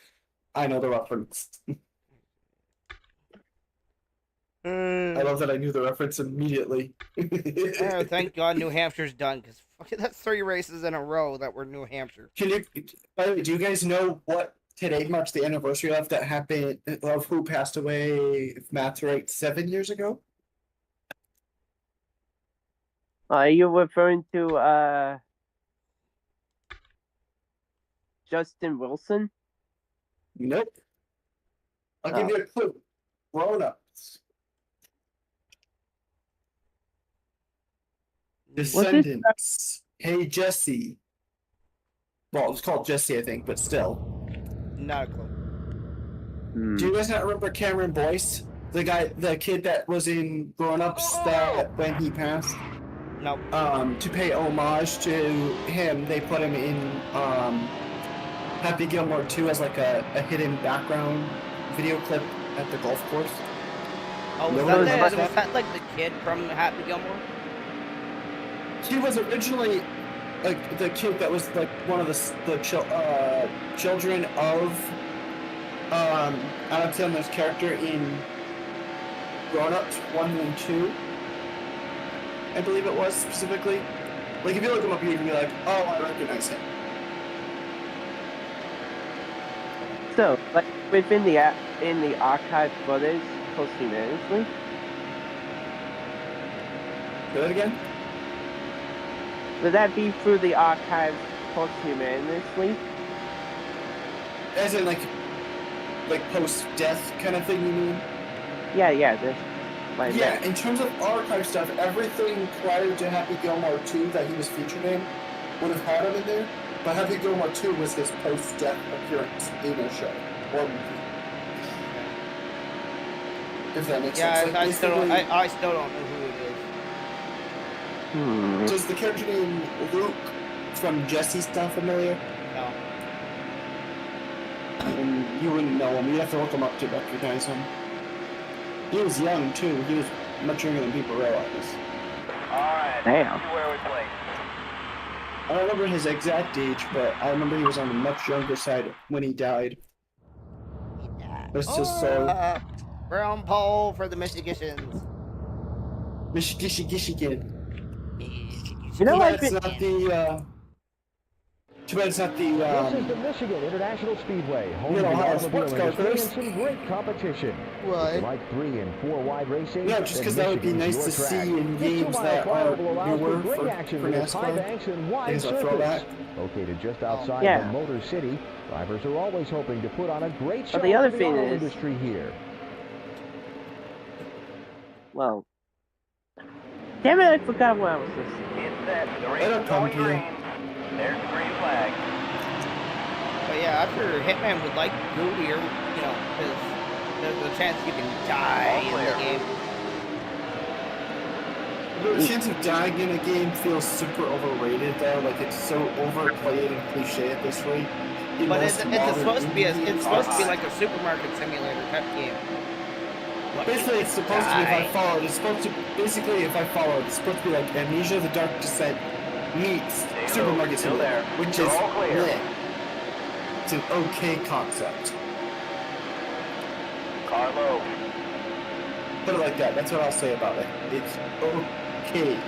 I know the reference. I love that I knew the reference immediately. Oh, thank God New Hampshire's done, because that's 3 races in a row that were New Hampshire. By the way, do you guys know what today marks the anniversary of that happened, of who passed away, if math's right, 7 years ago? are you referring to Justin Wilson? Nope. I'll give you a clue. Grown-ups. Descendants. Hey, Jesse. Well, it's called Jesse, I think, but still. Not a clue. Do you guys not remember Cameron Boyce? The kid that was in Grown Ups that when he passed? Nope. To pay homage to him, they put him in Happy Gilmore 2 as like a hidden background video clip at the golf course. Oh, was No, that, was was that like the kid from Happy Gilmore? He was originally like the kid that was like one of the children of Adam Sandler's character in Grown Ups 1 and 2. I believe it was specifically. Like if you look him up, you can be like, oh, I recognize him. So, like within the in the archive footage posthumously? Say that again? Would that be through the archives posthumously? As in, like post-death kind of thing, you mean? Yeah, this. Like Yeah, that. in terms of archive stuff, everything prior to Happy Gilmore 2 that he was featured in would have had him in there, but Happy Gilmore 2 was his post-death appearance in a show or movie. If that makes Yeah, sense. I still don't know who it is. Does the character name Luke from Jesse sound familiar? No. And you wouldn't know him. You'd have to look him up to recognize him. He was young too. He was much younger than people realize. Alright, Damn. where we play. I don't remember his exact age, but I remember he was on the much younger side when he died. It's just so Brown pole for the Michigans. Michigan. You know, Too bad it's not the. Too bad it's not the. This is the Michigan International Speedway, home of the Ohio sports automobile car industry and first. some great competition. If you like 3 and 4 wide racing, No, just then because that would be Michigan's nice to your track. see in This games 2-mile that trial are will allow newer for great for action with its high NASCAR. banks and wide Things like throw surface. that. Located just outside Yeah. the Motor City, drivers are always hoping to put on a great show But the other for thing auto is- industry here. Well. Damn it, I forgot what I was listening. It's set. The It'll ring's come going to you. green. There's the green flag. But yeah, after Hitman would like Goo Deer, you know, because there's a chance you can die in the game. The chance of dying in a game feels super overrated though. Like it's so overplayed and cliche at this rate. In But most it's modern supposed to be movies, like a supermarket simulator type game. Like, Basically, it's supposed to be if I die. follow. It's supposed to basically if I follow. It's supposed to be like Amnesia: The Dark Descent meets Supermarket still Simulator, there. which They're is all clear. bleh. It's an okay concept. Carlo. Put it like that. That's what I'll say about it. It's okay.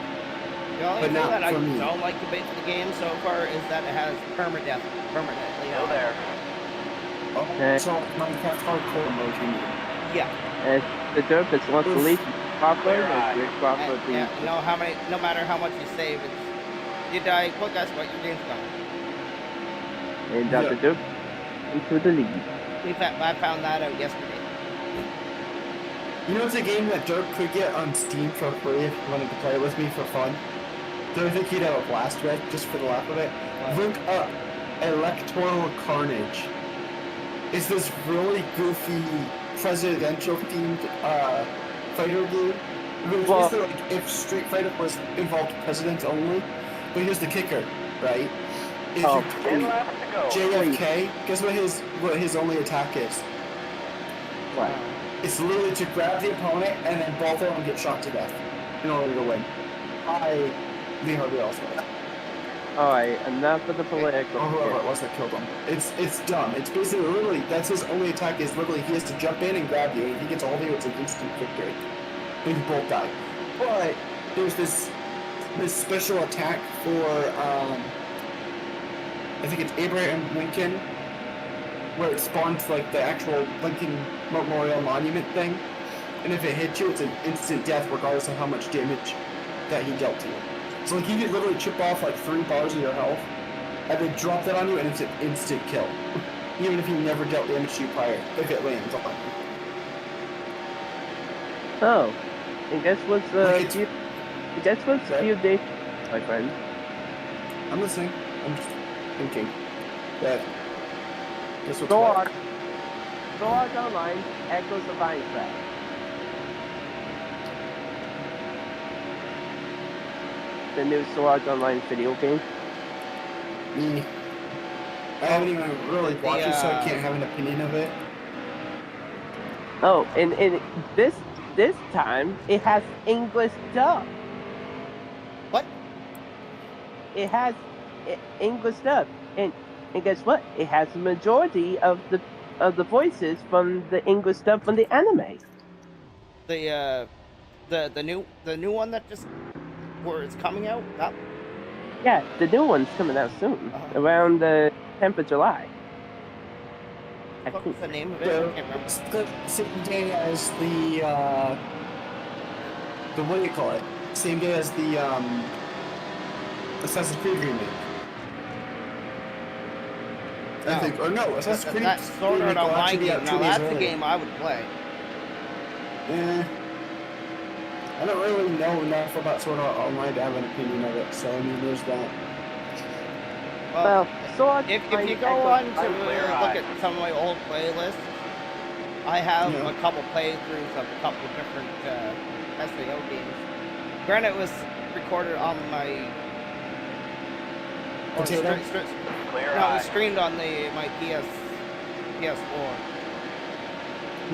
The only But thing not that I for me. don't like about the game so far is that it has permadeath permanently. Still there. Oh, Okay. so Minecraft hardcore mode you mean? Yeah. The Derp's wants to Oof. leave Crawford, Clear eye. or your Crawford And, no matter how much you save, it's, you die. Well, guess what? Your game's gone. and Yeah. the Derp into the lead. I found that out yesterday. You know, it's a game that Derp could get on Steam for free if he wanted to play it with me for fun. So I think he'd have a blast with, just for the laugh of it. Look up Electoral Carnage. It's this really goofy presidential themed fighter game. It was Well- basically like if Street Fighter was involved presidents only. But here's the kicker, right? If Oh. you 10 play laps to go. JFK, guess what his only attack is? What? It's literally to grab the opponent and then both of them get shot to death in order to win. I think I'll be also. Alright, enough of the political. Or whoever it was that killed him. It's dumb. It's basically literally that's his only attack is literally he has to jump in and grab you. And if he gets all of you, it's an instant victory. Then you both die. But there's this special attack for I think it's Abraham Lincoln, where it spawns like the actual Lincoln Memorial Monument thing, and if it hits you, it's an instant death regardless of how much damage that he dealt to you. So like he could literally chip off like 3 bars of your health, and then drop that on you, and it's an instant kill, even if you never dealt damage to you prior, if it lands on you. Oh, and guess what's Like it's- Sorry? few days, my friend? I'm listening. I'm just thinking that this was Sword Online echoes of Minecraft. The new Sword Online video game. me. I haven't even really watched it, so I can't have an opinion of it. Oh, and this time it has English dub. What? It has English dub, and guess what? It has the majority of the voices from the English dub from the anime. The new one that just where it's coming out. That Yeah, the new one's coming out soon, around the 10th of July. What was the name of it? I can't remember. It's the same day as the what do you call it? Same day as the Assassin's Creed remake. I think, or no, Assassin's Creed. That's Sword Art Online game. Now that's the earlier. game I would play. Yeah. I don't really know enough about Sword Art Online to have an opinion of it, so I mean, there's that. Well, Sword. if you go on to look at some of my old playlists, I have a couple playthroughs of a couple different SAO games. Granted, it was recorded on my Potato? Clear no, it high. was streamed on my PS4,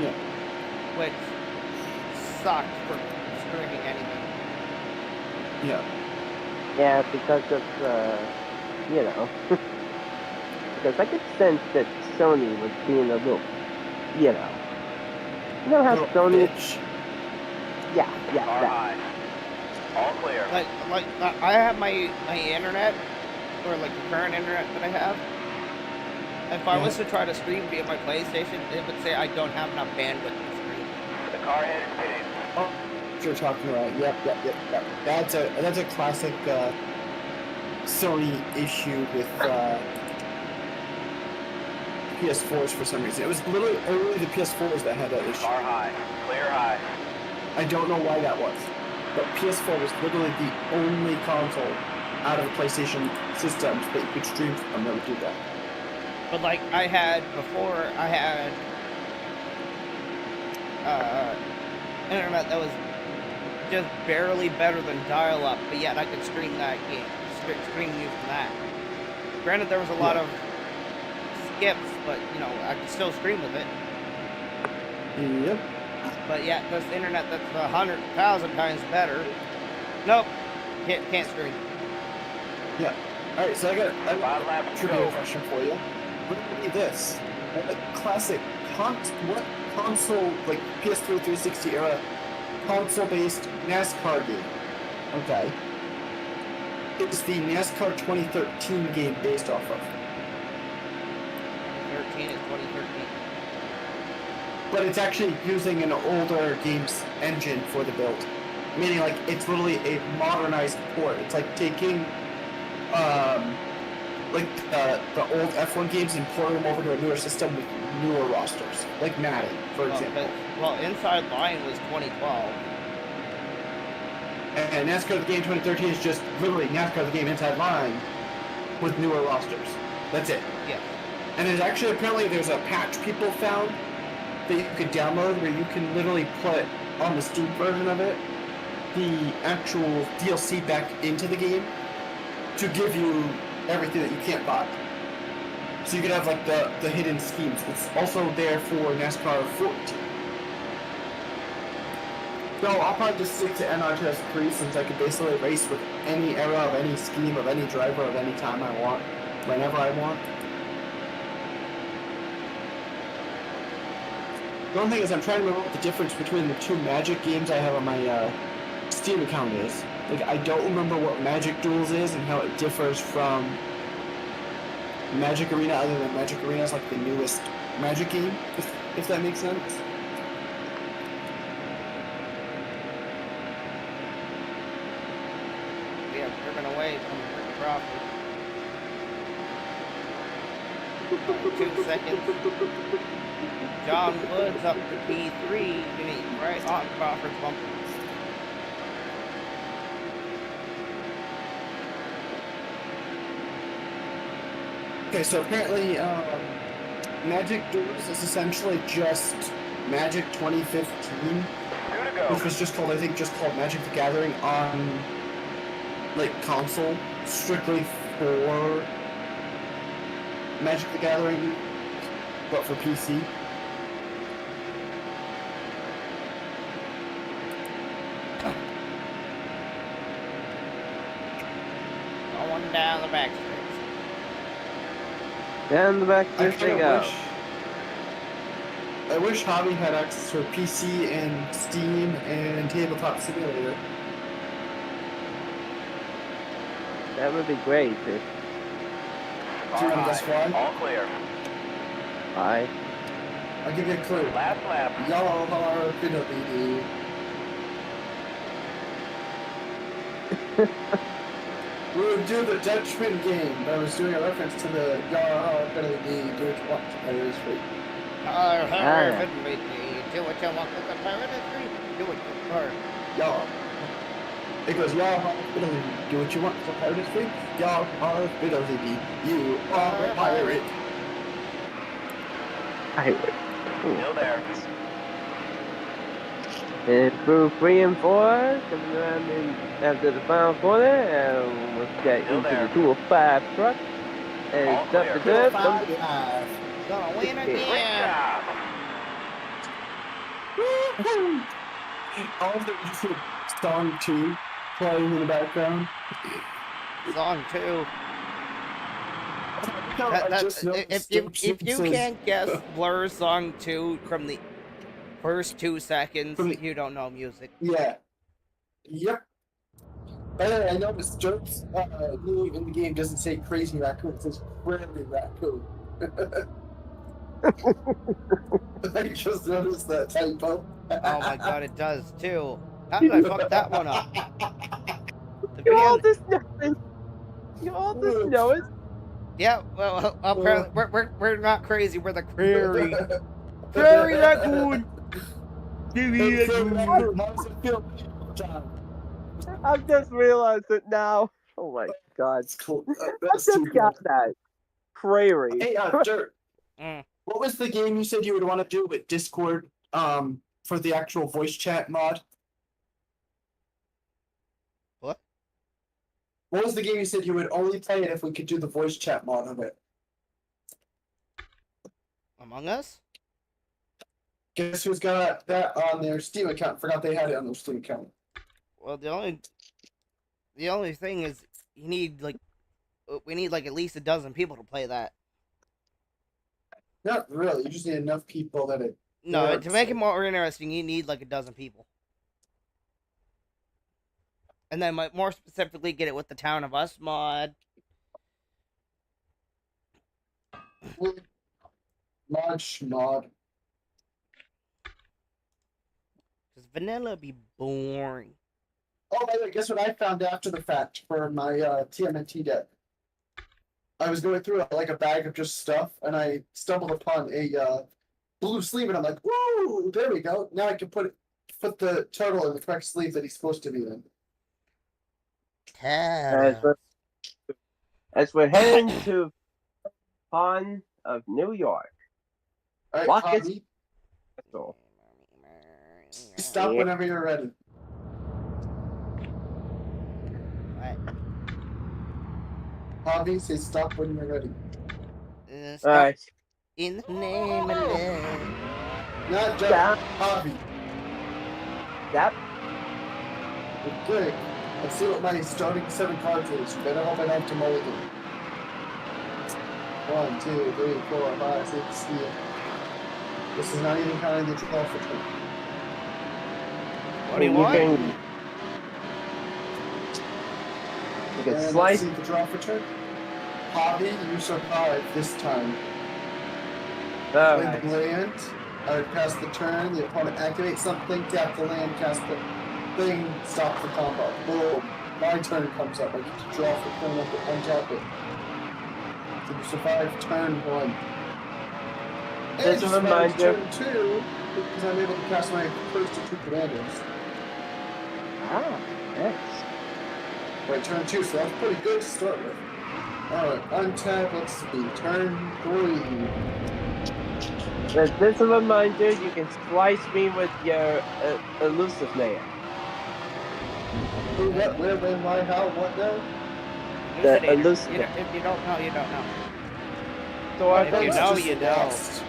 Yeah. which sucked for streaming anything. Yeah. Yeah, because of you know, because I could sense that Sony was being a little, you know how Little Sony, bitch. yeah, Car that. high. All clear. Like I have my internet, or like the current internet that I have. If I was to try to stream via my PlayStation, it would say I don't have enough bandwidth to stream. The car head is pitted. Oh, what you're talking about. Yep. That's a classic Sony issue with PS4s for some reason. It was literally only the PS4s that had that issue. Car high. Clear high. I don't know why that was, but PS4 was literally the only console out of the PlayStation systems that you could stream from that would do that. But like I had internet that was just barely better than dial-up, but yet I could stream that game, stream you from that. Granted, there was a lot of skips, but you know I could still stream with it. Yep. But yeah, this internet that's 100,000 times better. Nope, can't stream. Yeah. All right. So I got Five laps a to trivia go. question for you. Look at this. A classic what console, like PS3 360 era console-based NASCAR game? Okay. It's the NASCAR 2013 game based off of. 2013 is 2013. But it's actually using an older game's engine for the build. Meaning, like, it's literally a modernized port. It's like taking, the old F1 games and porting them over to a newer system with newer rosters. Like Madden, for example. Well, Inside Line was 2012. And NASCAR the Game 2013 is just literally NASCAR the Game Inside Line with newer rosters. That's it. Yeah. And there's actually, apparently, there's a patch people found that you could download where you can literally put on the Steam version of it the actual DLC back into the game to give you everything that you can't buy. So you can have like the hidden schemes. It's also there for NASCAR 14. So I'll probably just stick to NR 2003 since I could basically race with any era of any scheme of any driver of any time I want, whenever I want. The only thing is I'm trying to remember what the difference between the two Magic games I have on my Steam account is. Like, I don't remember what Magic Duels is and how it differs from Magic Arena, other than Magic Arena is like the newest Magic game, if that makes sense. We have driven away from Rick Crawford. 2 seconds. John Woods up to P3, getting right on Crawford's bumper. Okay, so apparently, Magic Duels is essentially just Magic 2015, Two to go. which was just called, I think, Magic the Gathering on, like, console, strictly for Magic the Gathering, but for PC. Going down the back stretch. Down the back, I there they kinda go. I wish Hobby had access to PC and Steam and Tabletop Simulator. That would be great. Car Guess high. why? All clear. Bye. I'll give you a clue. Last lap. Y'all are gonna be. We would do the Dutchman game, but I was doing a reference to the y'all are gonna be do what you want to play this week. Do what you want with the pirate industry. Do what you want. Y'all. It goes, y'all are gonna do what you want to play this week. Y'all are gonna be. You are a pirate. Pirate. Still there. And through 3 and 4, coming around in after the final corner, and we'll get Still into there. the 205 truck. And All dump the clear. dirt. Dump the Gonna win Great again. job. All of the song 2 playing in the background. Song 2. No, I just noticed If you says- can't guess Blur's song 2 from the first 2 seconds, From the- you don't know music. Yeah. Yep. By the way, I noticed Joe's name in the game doesn't say Crazy Raccoon, it says Prairie Raccoon. I just noticed that typo. Oh my god, it does too. How did I fuck that one up? The You all band, just know it. You all just know it. yeah, well, apparently we're not crazy. We're the Prairie Raccoon. Prairie Raccoon. How does it feel, John? I've just realized it now. Oh my god. That's cool. I That's just too got cool. that. Prairie. Hey, Dirt. Mm. What was the game you said you would want to do with Discord for the actual voice chat mod? What? What was the game you said you would only play it if we could do the voice chat mod of it? Among Us? Guess who's got that on their Steam account? Forgot they had it on their Steam account. Well, the only thing is we need like at least a dozen people to play that. Not really. You just need enough people that it. No, Yeah, to make it more interesting, you need like a dozen people. And then more specifically, get it with the Town of Us mod. Mod. Because vanilla be boring. Oh, by the way, guess what I found after the fact for my TMNT deck? I was going through like a bag of just stuff, and I stumbled upon a blue sleeve, and I'm like, "Woo! There we go. Now I can put the turtle in the correct sleeve that he's supposed to be in." As we're heading to Pond of New York. All right, Rockets- Javi, So, stop Yeah. whenever you're ready. Right. Javi, say stop when you're ready. Stop alright. in the name of love. Not just Yeah. Javi. Yep. Good. Let's see what my starting 7 cards is. Better hope I don't have to mulligan. 1, 2, 3, 4, 5, 6, 7. This is not even counting the draw for turn. What do you You want? can- You can And slice. let's see the draw for turn. Javi, you survived this time. Alright. Play the land. I would pass the turn. The opponent activates something. Tap the land. Cast the thing. Stop the combo. Boom. My turn comes up. I get to draw for turn up and untap it. So you survive turn 1. And Just you a survive reminder. turn 2 because I'm able to cast my first of 2 commanders. Ah, yes. Right, turn 2, so that's pretty good to start with. Alright, untap, let's see, turn 3. As this a reminder, you can slice me with your elusive layer. Who, what, where, when, why, how, what now? The Elucidator. elucidator. If you don't know, you don't know. So If I you brain's know, just you know. lost.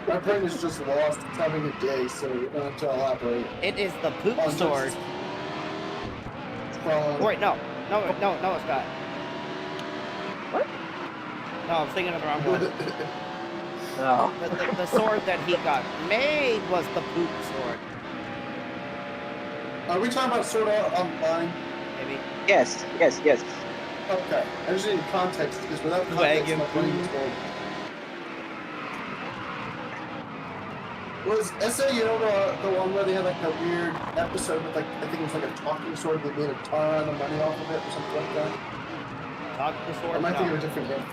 My brain is just lost. It's having a day, so we don't have to elaborate. It is the poop Oh, sword. Wait, no, it's not. What? No, I'm thinking of the wrong one. Oh. The sword that he got made was the poop sword. Are we talking about Sword Art Online? Maybe. Yes. Okay. I just need context, because without context, Wagon my brain is going. Was SA, the one where they had like a weird episode with like, I think it was like a talking sword, they made a ton of money off of it or something like that? Talking I sword? might think of No. a different game.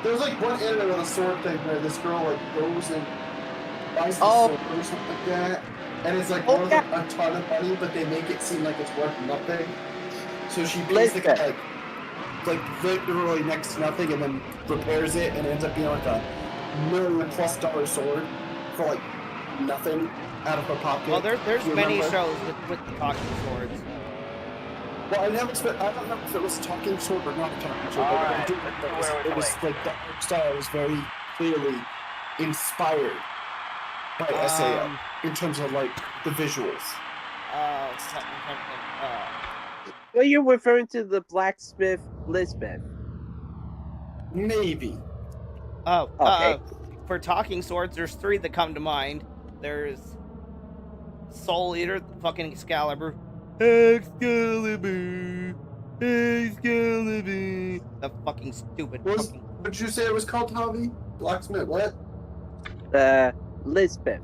There was like one anime with a sword thing where this girl like goes and buys the sword or something like that. And it's like worth like, a ton of money, but they make it seem like it's worth nothing. So she pays the guy like literally next to nothing and then repairs it and ends up being like a $1 million+ sword for like nothing out of her pocket. Well, there's many shows with the talking swords. Well, I don't know if it was a talking sword or not a talking sword, but I do remember it was like the art style was very clearly inspired by SAO in terms of like the visuals. Well, you're referring to the blacksmith Lisbeth. Maybe. Oh, okay. For talking swords, there's 3 that come to mind. There's Soul Eater, fucking Excalibur. Excalibur. The fucking stupid fucking... What did you say it was called, Tommy? Blacksmith what? Lisbeth.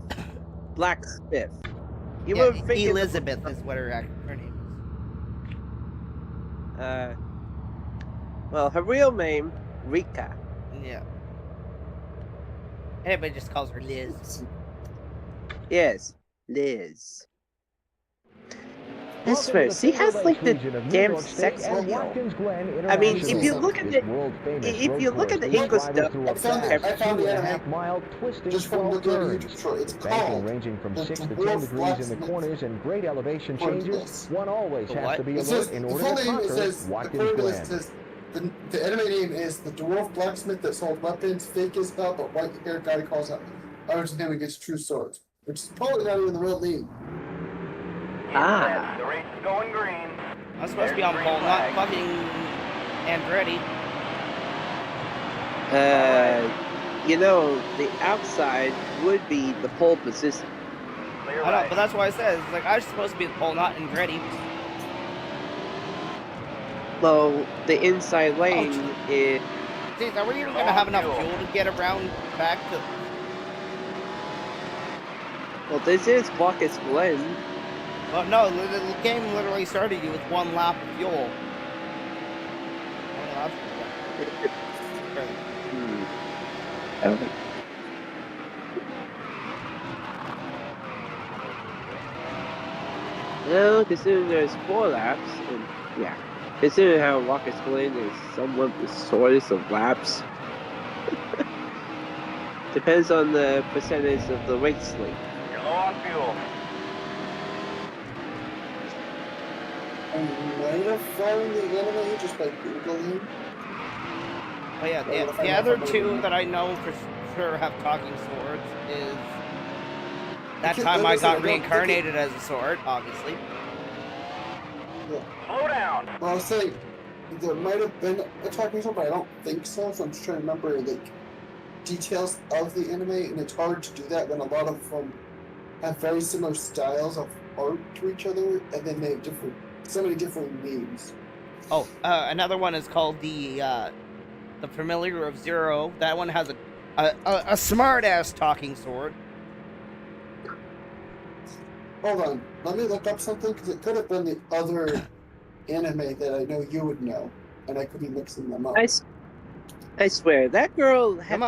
Blacksmith. You yeah, were thinking Elizabeth is what her name is. Well, her real name, Rika. Yeah. Everybody just calls her Liz. Yes, Liz. I swear, she has like the damn sex appeal. I mean, if you look at the English stuff, I found the anime just from looking at YouTube. It's called ranging from the 6 to 10 Dwarf degrees in the Blacksmith. corners and great elevation changes. One always has to be It says, alert in the order full to name, it conquer says, Watkins Glen. says, the anime name is The Dwarf Blacksmith That Sold Weapons, Fake as hell, but white-haired guy calls out Irish name against true swords. Which is probably not even the real name. The race is going green. I'm supposed to be on pole, not fucking Andretti. The outside would be the pole position. Clear I know, right. but that's why I said, it's like, I was supposed to be the pole, not Andretti. Well, the inside lane is... Jeez, are we even gonna have enough fuel to get around back to... Well, this is Watkins Glen. Well, no, the game literally started you with 1 lap of fuel. Well, considering there's 4 laps, and yeah, considering how Watkins Glen is somewhat the shortest of laps, depends on the percentage of the race length. You're low on fuel. I might have found the anime just by Googling. Oh yeah, the other 2 that I know for sure have talking swords is... That time I got reincarnated as a sword, obviously. Yeah. Slow down. Well, I was saying, there might have been a talking sword, but I don't think so. So I'm just trying to remember like details of the anime, and it's hard to do that when a lot of them have very similar styles of art to each other, and then they have so many different names. Oh, another one is called the Familiar of Zero. That one has a smart-ass talking sword. Hold on, let me look up something, because it could have been the other anime that I know you would know, and I could be mixing them up. I swear, that girl had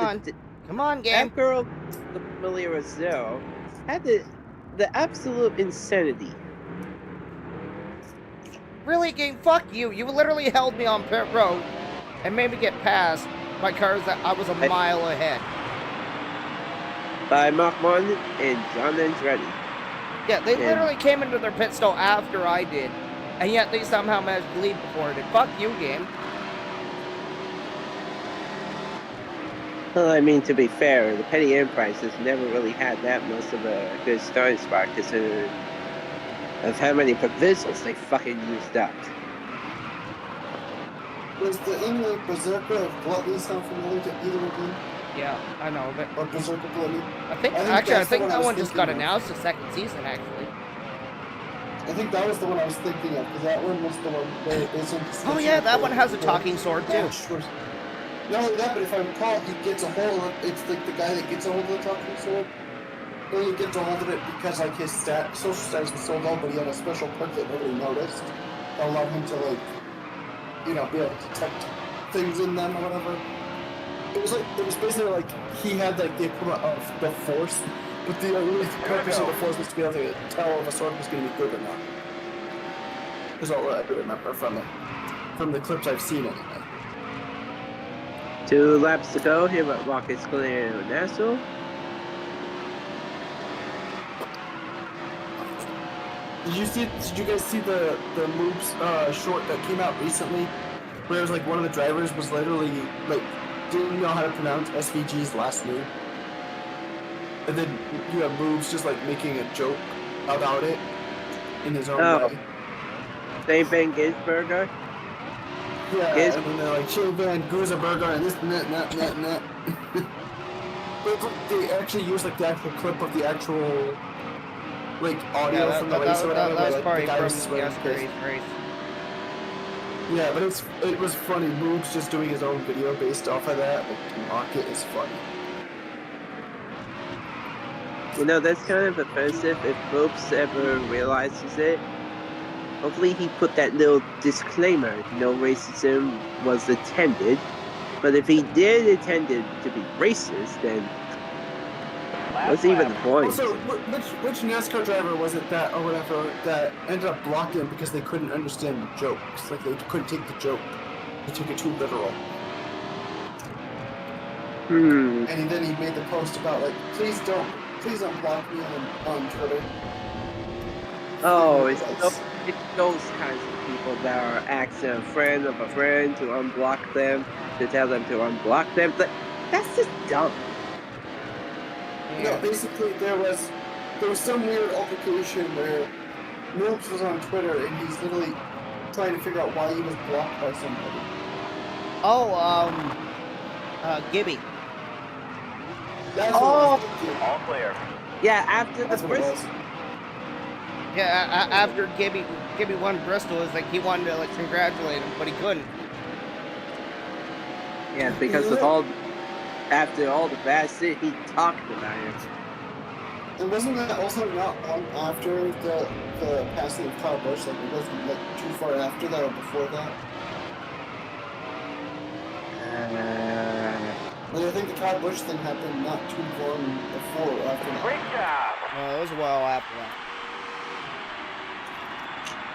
Come on, game. that girl, the Familiar of Zero, had the absolute insanity. Really, game? Fuck you. You literally held me on pit road and made me get past my cars that I was a mile ahead. By Mark Martin and John Andretti. Yeah, they literally came into their pit stall after I did, and yet they somehow managed to lead before I did. Fuck you, game. Well, I mean, to be fair, the Petty Enterprise has never really had that much of a good starting spot, considering of how many provisionals they fucking used up. Does the anime Berserker of Gluttony sound familiar to either of you? Yeah, I know, but Or Berserker Gluttony? I think that one just got announced, the 2nd season, actually. I think that was the one I was thinking of, because that one was the one where it was in Oh yeah, that one has a talking sword, too. Not only that, but if I recall, he gets a hold of it's like the guy that gets a hold of the talking sword. only get a hold of it because like his social status was so low, but he had a special perk that nobody noticed that allowed him to like, you know, be able to detect things in them or whatever. It was basically like he had like the equivalent of the Force, but the only purpose of the Force was to be able to tell if a sword was going to be good or not. Is all I remember from it, from the clips I've seen anyway. 2 laps to go here at Rockets Clear International. Did you guys see the moves short that came out recently, where it was like one of the drivers was literally like didn't know how to pronounce SVG's last name, and then you have moves just like making a joke about it in his own way. Dave Van Gisberger. Yeah, and then they're like Chill Van Gooza Burger and this and that. But they actually use like the actual clip of the actual like audio from the race or whatever. That was like, probably the guy from was yesterday's race. Yeah, but it was funny. Moves just doing his own video based off of that. Like, to mock it is funny. You know, that's kind of offensive if Moops ever realizes it. Hopefully he put that little disclaimer, no racism was intended. But if he did intend it to be racist, then what's even the point? Also, which NASCAR driver was it that, or whatever, that ended up blocking because they couldn't understand the jokes? Like, they couldn't take the joke. They took it too literal. And then he made the post about, like, please don't block me on Twitter. Oh, it's those kinds of people that are asking a friend of a friend to unblock them, to tell them to unblock them. But that's just dumb. No, basically there was some weird altercation where Moops was on Twitter and he's literally trying to figure out why he was blocked by somebody. Gibby. That's Oh! All clear. Yeah, after the first... Yeah, after Gibby won Bristol, it's like he wanted to like congratulate him, but he couldn't. Yeah, because of after all the bad shit he talked about it. And wasn't that also not long after the passing of Kyle Busch? Like, it wasn't like too far after that or before that? Like, I think the Kyle Busch thing happened not too long before or after that. Great job. It was a while after that.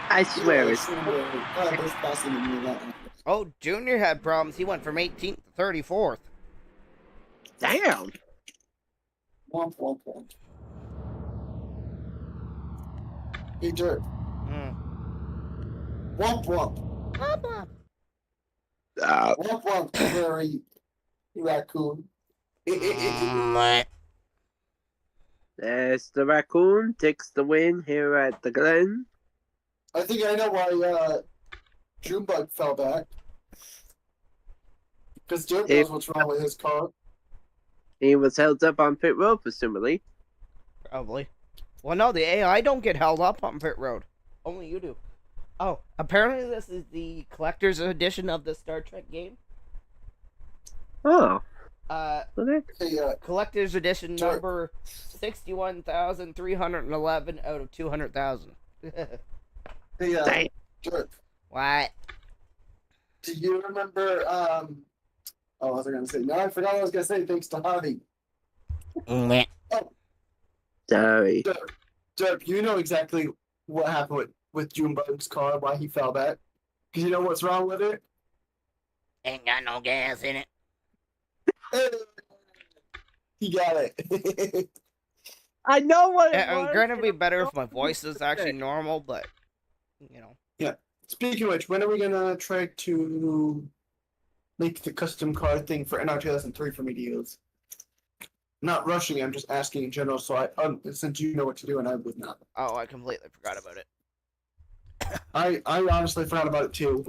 I swear it's... Kyle Busch passing into that. Oh, Junior had problems. He went from 18th to 34th. Damn! Womp womp womp. Hey, Dirt. Womp womp. Womp womp. Womp womp, very raccoon. There's the raccoon, takes the win here at the Glen. I think I know why Junebug fell back. Because Dirt knows what's wrong with his car. He was held up on pit road, presumably. Probably. Well, no, the AI don't get held up on pit road. Only you do. Oh, apparently this is the collector's edition of the Star Trek game. Oh. Collector's edition number 61,311 out of 200,000. Hey, Dirt. What? Do you remember, what was I going to say? No, I forgot what I was going to say, thanks to Harvey. Oh. Sorry. Derp, you know exactly what happened with Junebug's car, why he fell back? Because you know what's wrong with it? Ain't got no gas in it. He got it. I know what it was. I'm going to be better if my voice is actually normal, but, you know. Yeah. Speaking of which, when are we going to try to make the custom car thing for NR 2003 for me to use? Not rushing, I'm just asking in general, so since you know what to do and I would not. Oh, I completely forgot about it. I honestly forgot about it too.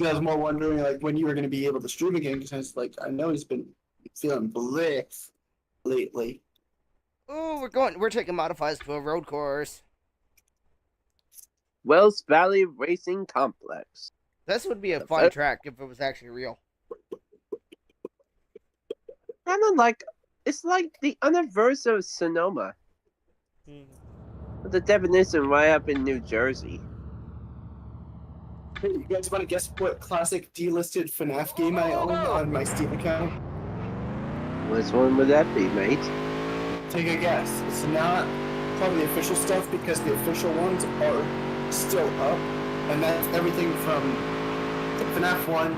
I was more wondering like when you were going to be able to stream again, because I know he's been feeling bliss lately. Oh, we're taking modifies to a road course. Wells Valley Racing Complex. This would be a fun track if it was actually real. Kind of like It's like the universe of Sonoma. Hmm. The definition right up in New Jersey. Hey, you guys want to guess what classic delisted FNAF game I own on my Steam account? Which one would that be, mate? Take a guess. It's not probably the official stuff because the official ones are still up, and that's everything from FNAF 1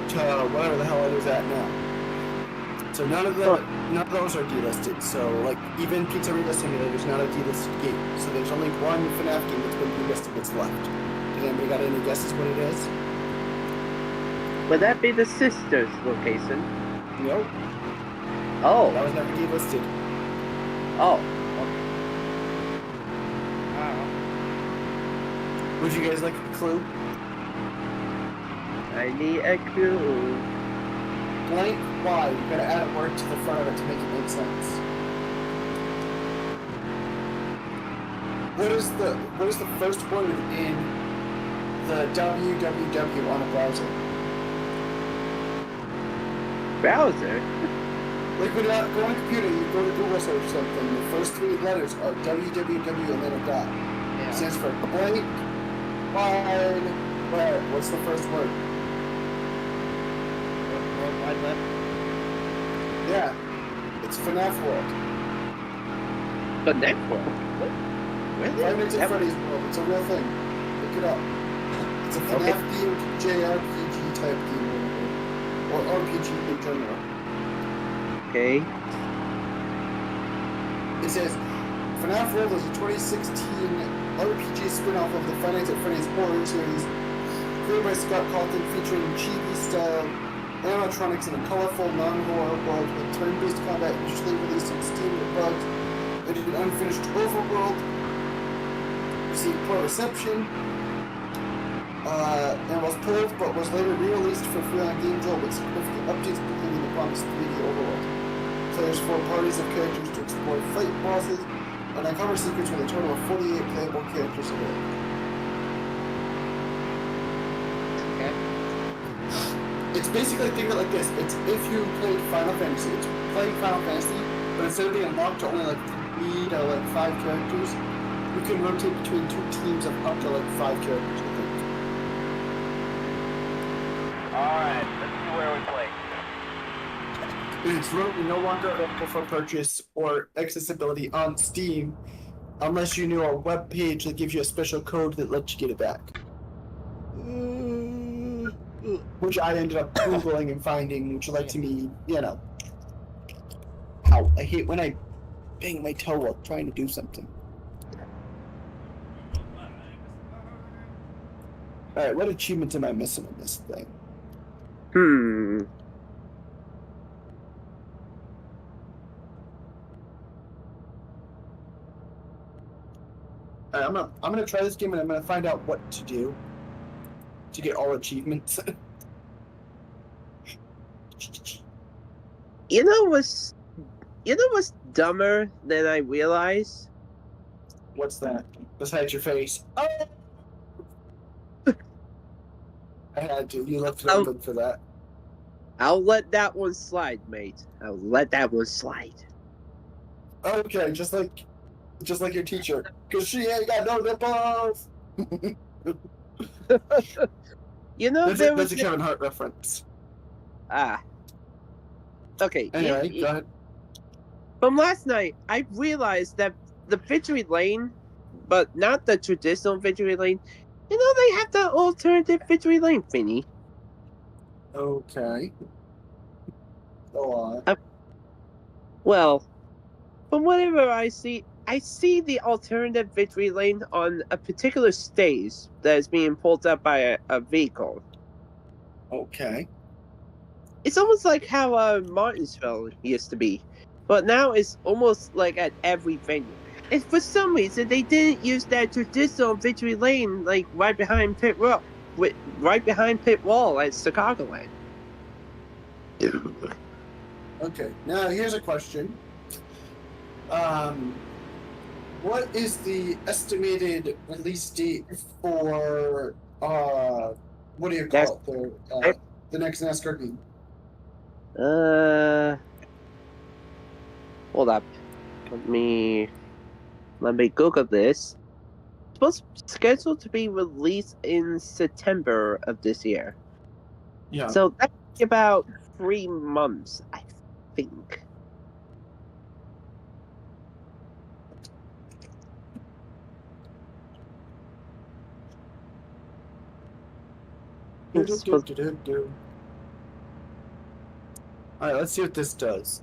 to whatever the hell it is at now. So none of those are delisted. So like even Pizzeria Simulator is not a delisted game. So there's only one FNAF game that's been delisted that's left. Did anybody got any guesses what it is? Would that be the Sisters location? Nope. Oh. That was never delisted. Oh. Would you guys like a clue? I need a clue. Blank Y. You gotta add a word to the front of it to make it make sense. What is the first word in the www on a browser? Browser? Like when you go on a computer, you go to Google search something, the first three letters are www and then a dot. It stands for blank, wide, where? What's the first word? World Wide Web. Yeah. It's FNAF World. The network? What? Five Nights at Freddy's World. It's a real thing. Look it up. It's a FNAF themed JRPG type game. Or RPG in general. Okay. It says, FNAF World is a 2016 RPG spin-off of the Five Nights at Freddy's horror series, created by Scott Cawthon, featuring chibi-style animatronics in a colorful, non-horror world with turn-based combat initially released on Steam with bugs. It did an unfinished overworld, received poor reception, and was pulled, but was later re-released for free on Game Jolt with significant updates, including the promised 3D overworld. Players form parties of characters to explore fight bosses and uncover secrets with a total of 48 playable characters available. Okay. It's basically, think of it like this. It's if you played Final Fantasy. It's playing Final Fantasy, but instead of being unlocked to only like 3 to like 5 characters, you can rotate between 2 teams of up to like 5 characters, I think. Alright, this is where we play. It's really no longer available for purchase or accessibility on Steam unless you know a web page that gives you a special code that lets you get it back. Which I ended up Googling and finding, which led to me, you know. Ow, I hate when I bang my toe while trying to do something. Alright, what achievements am I missing in this thing? I'm gonna try this game and I'm gonna find out what to do to get all achievements. You know what's dumber than I realized? What's that? Besides your face. Oh! I had to. You left it open for that. I'll let that one slide, mate. I'll let that one slide. Okay, just like your teacher, cause she ain't got no nipples. You know, That's a Kevin Hart reference. Okay. Anyway, go ahead. From last night, I realized that the victory lane, but not the traditional victory lane. You know, they have the alternative victory lane thingy. Okay. Go on. Well, from whatever I see the alternative victory lane on a particular stage that is being pulled up by a vehicle. Okay. It's almost like how Martinsville used to be, but now it's almost like at every venue. And for some reason, they didn't use that traditional victory lane like right behind pit wall at Chicagoland. Okay. Now here's a question. What is the estimated release date for what do you call it? The next NASCAR game? Hold up. Let me Google this. It's scheduled to be released in September of this year. Yeah. So that's about 3 months, I think. Alright, let's see what this does.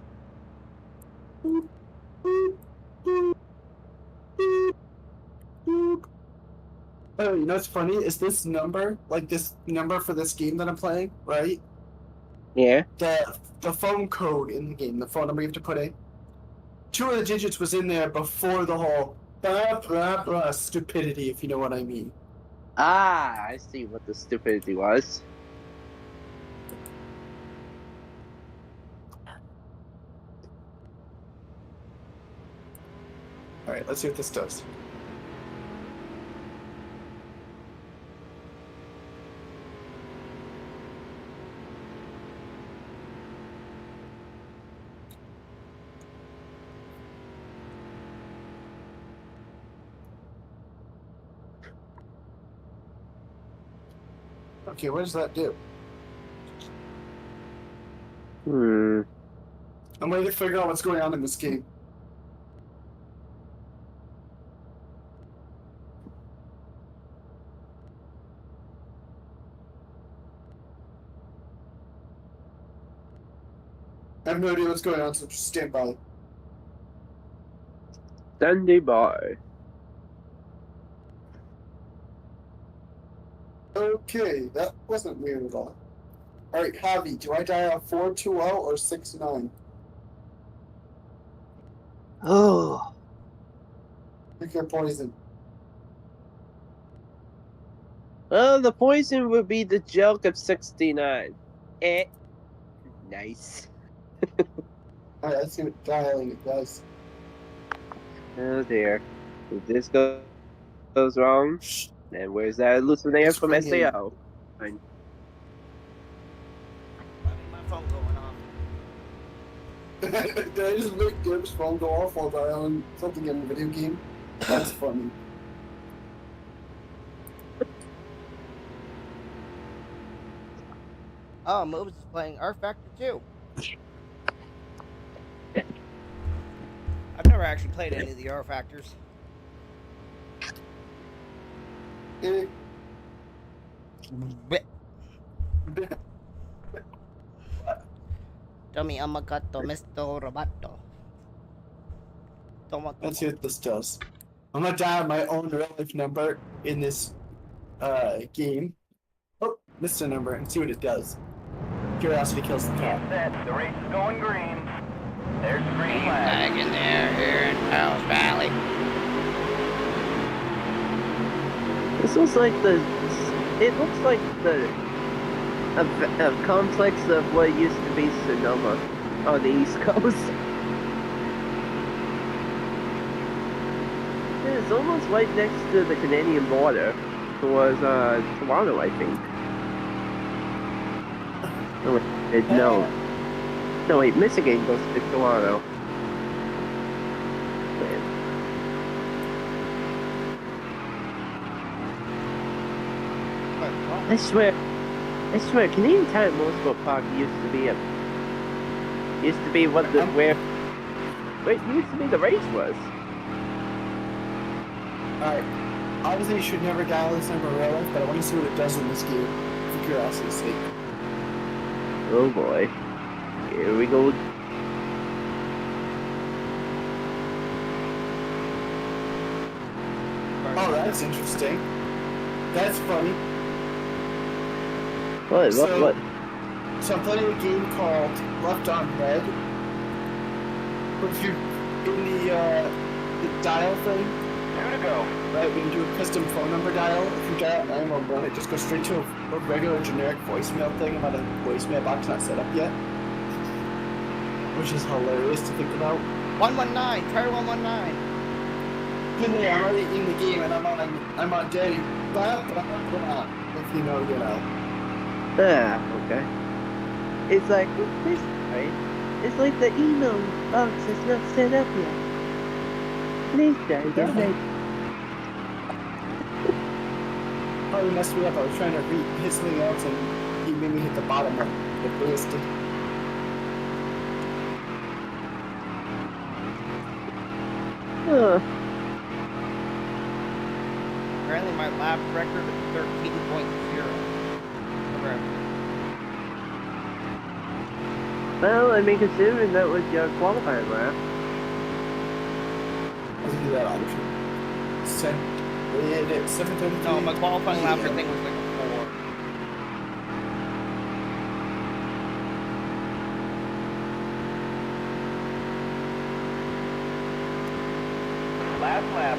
Oh, you know what's funny? Is this number, like this number for this game that I'm playing, right? Yeah. The phone code in the game, the phone number you have to put in. 2 of the digits was in there before the whole blah blah blah stupidity, if you know what I mean. Ah, I see what the stupidity was. Alright, let's see what this does. Okay, what does that do? I'm waiting to figure out what's going on in this game. I have no idea what's going on, so just stand by. Standing by. Okay, that wasn't weird at all. Alright, Javi, do I dial 420 or 69? Oh. Pick your poison. Well, the poison would be the joke of 69. Nice. Alright, let's see what dialing it does. Oh dear. If this goes wrong, then where's that hallucinator It's from ringing. SAO? Fine. My phone going off. Did I just make Dib's phone go off while dialing something in a video game? That's funny. Oh, Moves is playing R Factor 2. I've never actually played any of the R Factors. Tommy Amagato, Mr. Roboto. Let's see what this does. I'm gonna dial my own real life number in this game. Oh, missed a number and see what it does. Curiosity kills the cat. Set. The race is going green. There's the green flag. Back in there, here in Powell's Valley. This looks like it looks like a complex of what used to be Sonoma on the East Coast. Yeah, it's almost right next to the Canadian border towards Toronto, I think. Oh, wait, no, wait, Michigan goes to Toronto. I swear, Canadian Tire Motorsport Park used to be what the where it used to be the race was. Alright. Obviously you should never dial this number in real life, but I want to see what it does in this game, for curiosity's sake. Oh boy. Here we go. Oh, that's interesting. That's funny. What? So I'm playing a game called Left on Red. But if you in the dial thing, Two to go. right, when you do a custom phone number dial, if you dial 911, it just goes straight to a regular generic voicemail thing. I'm at a voicemail box not set up yet. Which is hilarious to think about. 119, try 119. I'm already in the game and I'm on day blah blah blah. If you know, you know. Ah, okay. It's like this, right? It's like the email box is not set up yet. Please try again. Probably messed me up. I was trying to hit something else and he made me hit the bottom of the ballistic. Apparently my lap record is 13.0. Well, I mean, considering that was your qualifying lap. Let's do that option. 7:33. No, my qualifying lap thing was like a 4. Last lap.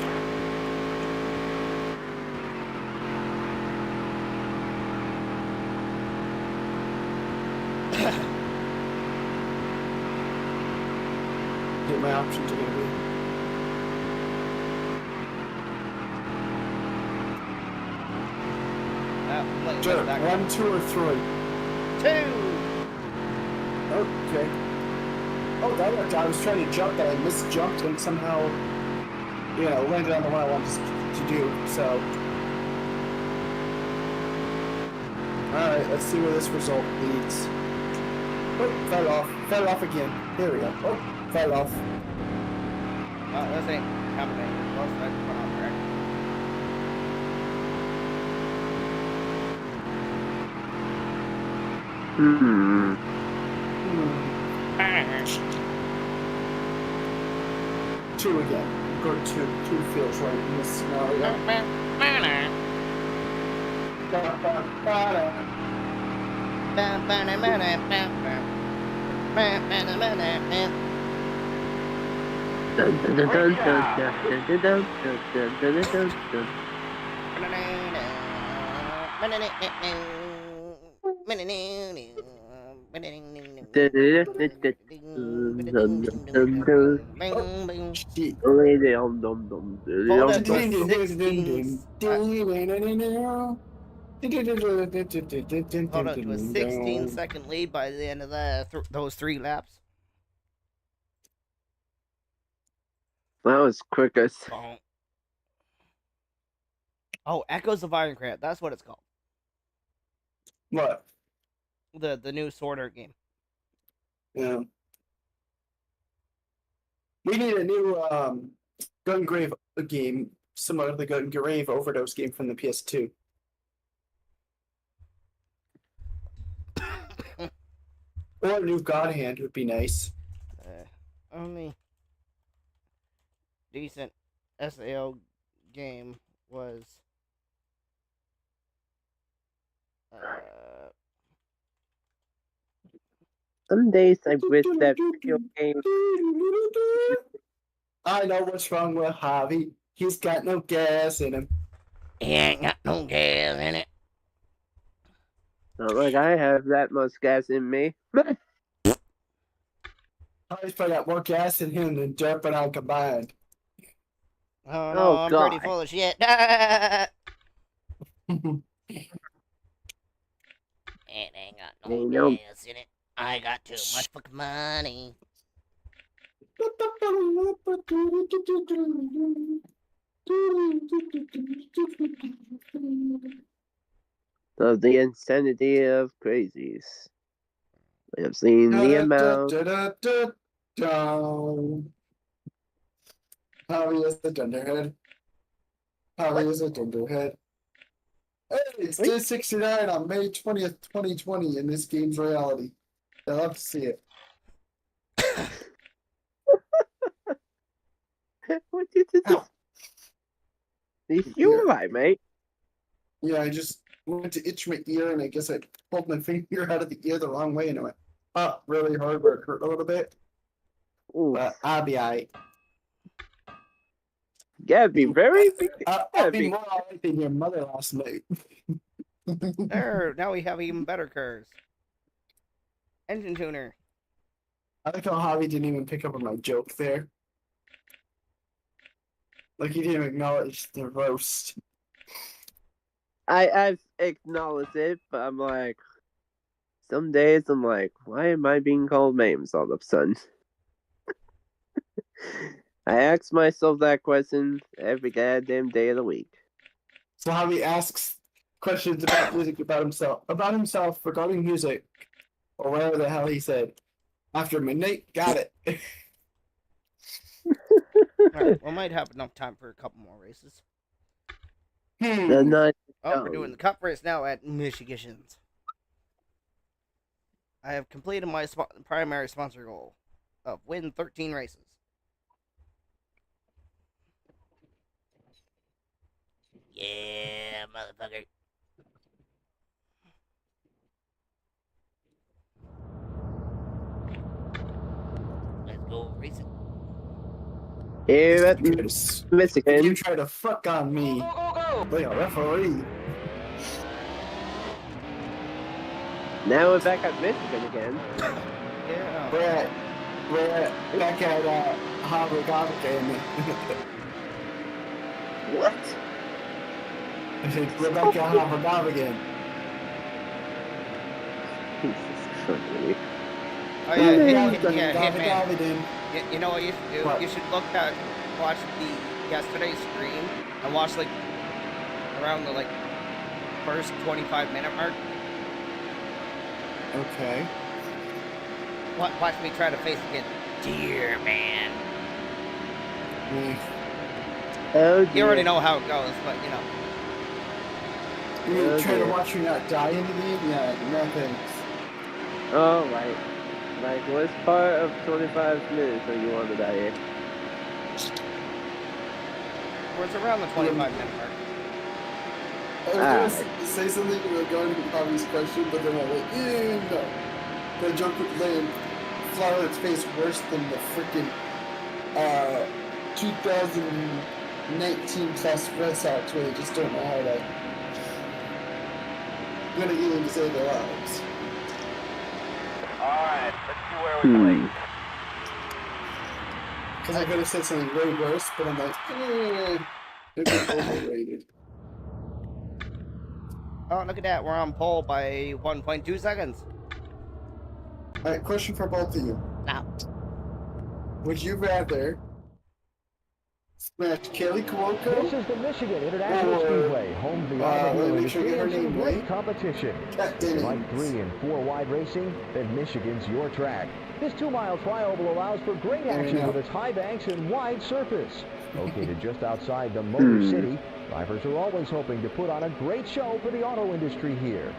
Get my options are gonna be. Sure. 1, 2, or 3. 2. Okay. Oh, that worked. I was trying to jump, but I misjumped and somehow, landed on the one I wanted to do. So, all right. Let's see where this result leads. Oh, fell off again. There we go. Oh, fell off. This ain't happening. Most of that's put on track. Two again. Go to 2. 2 feels right in this scenario. Hold up to a 16-second lead by the end of those 3 laps. That was quickest. Oh, Echoes of Ironcrad. That's what it's called. What? The new Sword game. Yeah. We need a new Gun Grave game similar to the Gun Grave Overdose game from the PS2. Or a new God Hand would be nice. Only decent SAO game was some days I wish that video game. I know what's wrong with Javi. He's got no gas in him. He ain't got no gas in it. Not like I have that much gas in me. Javi's probably got more gas in him than Derp and I combined. Oh no, I'm God. pretty full of shit. It ain't got no gas in it. I got too much fucking money. Of the insanity of crazies. I have seen the amount. Harry is the dunderhead. Harry is a dunderhead. Hey, it's day 69 on May 20th, 2020 in this game's reality. I love to see it. What did you do? You right, mate? Yeah, I just went to itch my ear and I guess I pulled my finger out of the ear the wrong way and it went up really hard where it hurt a little bit. Ooh. But I'll be alright. Gotta be very big. I'll be more alright than your mother last night. There, now we have even better cars. Engine tuner. I like how Javi didn't even pick up on my joke there. Like he didn't acknowledge the roast. I've acknowledged it, but I'm like, Some days I'm like, why am I being called names all of a sudden? I ask myself that question every goddamn day of the week. So Javi asks questions about music about himself regarding music, or whatever the hell he said. After midnight, got it. Alright, we might have enough time for a couple more races. The night. Oh, we're doing the cup race now at Michigan's. I have completed my primary sponsor goal of win 13 races. Yeah, motherfucker. Let's go racing. Here at If Michigan. you try to fuck on me, like a referee. Now we're back at Michigan again. Yeah. We're back at Harvard again. What? I think we're back at Harvard again. Jesus Christ. Oh yeah, Hitman. Hitman. You know what you should do? What? You should watch the yesterday's stream and watch like around the first 25-minute mark. Okay. Watch me try to face again. Dear man. Oh, You already know how it goes, but you know. You Oh, try to dear. watch me not die in the game? Yeah, no thanks. Oh, right. Like, what's part of 25 minutes are you want to die here? Where it's around the 25-minute mark. I was gonna say something regarding Bobby's question, but then I'm like, no. The joke would land flat on its face worse than the freaking 2019 plus Red Sox, where they just don't know how to. I'm gonna get them to save their lives. Alright, let's see where we play. Because I could have said something way worse, but I'm like, it's overrated. Oh, look at that. We're on pole by 1.2 seconds. Alright, question for both of you. Now. Would you rather smash Kelly This Cuoco? is the Michigan International Or, Speedway, home to the automobile make sure you industry get her and some name great right. competition. Cat If you Dennings. like 3 and 4 wide racing, then Michigan's your track. This 2-mile trioval allows for great There we action go. with its high banks and wide surface. Located just outside the Motor City, drivers are always hoping to put on a great show for the auto industry here.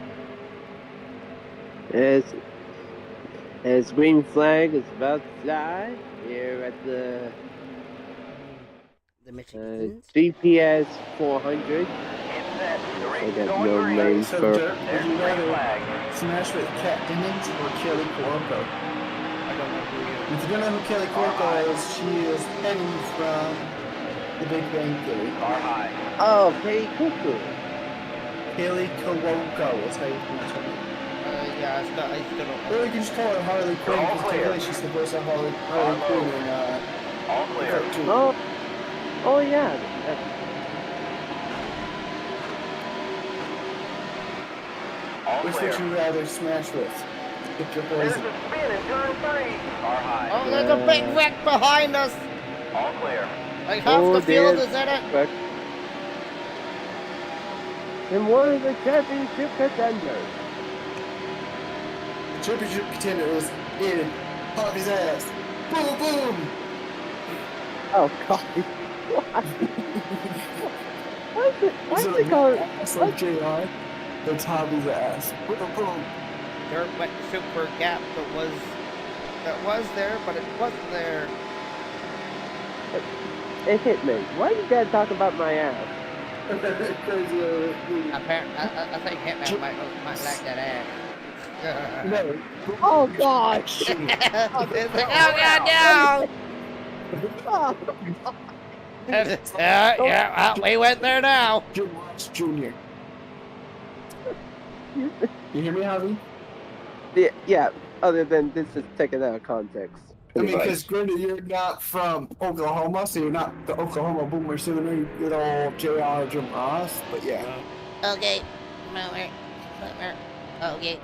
As green flag is about to fly here at the Michigan. GPS 400. It's set. The I race got going no green. name So, for. Dirk, There's would you green rather flag. smash with Cat Dennings or Kelly Cuoco? I don't know who you If you don't know who Kelly Cuoco is, she is Penny from The Big Bang Theory. Car high. Oh, hey, cuckoo. Kelly Cuoco is how you pronounce her name. Yeah, I still don't know. Or you can just call her Harley Quinn, All because clear. technically she's the voice of Harley Quinn in All clear. cartoon. Oh yeah. All Which clear. would you rather smash with? Pick your There's poison. a spin in turn 3. Car high. Oh, there's a big wreck behind us. All clear. Like half Oh, the field dear. is in it. But and one of the championship contenders. The championship contender is in Bobby's ass. Boom, boom! Oh God. Why is it called? It's like JR. That's Bobby's ass. Boom, boom. Dirt went to shoot for a gap that was there, but it wasn't there. It hit me. Why you gotta talk about my ass? Crazy. Apparently, I think Hitman might like that ass. No. Oh God. It's like, oh god, Oh, no! Yeah, we went there now. Jim Watts Jr. You hear me, Javi? yeah. Other than this is taken out of context. I mean, pretty because granted, you're not from Oklahoma, so you're not the Oklahoma Boomer Sooner, good old JR Jim Ross, but yeah. Okay. Okay.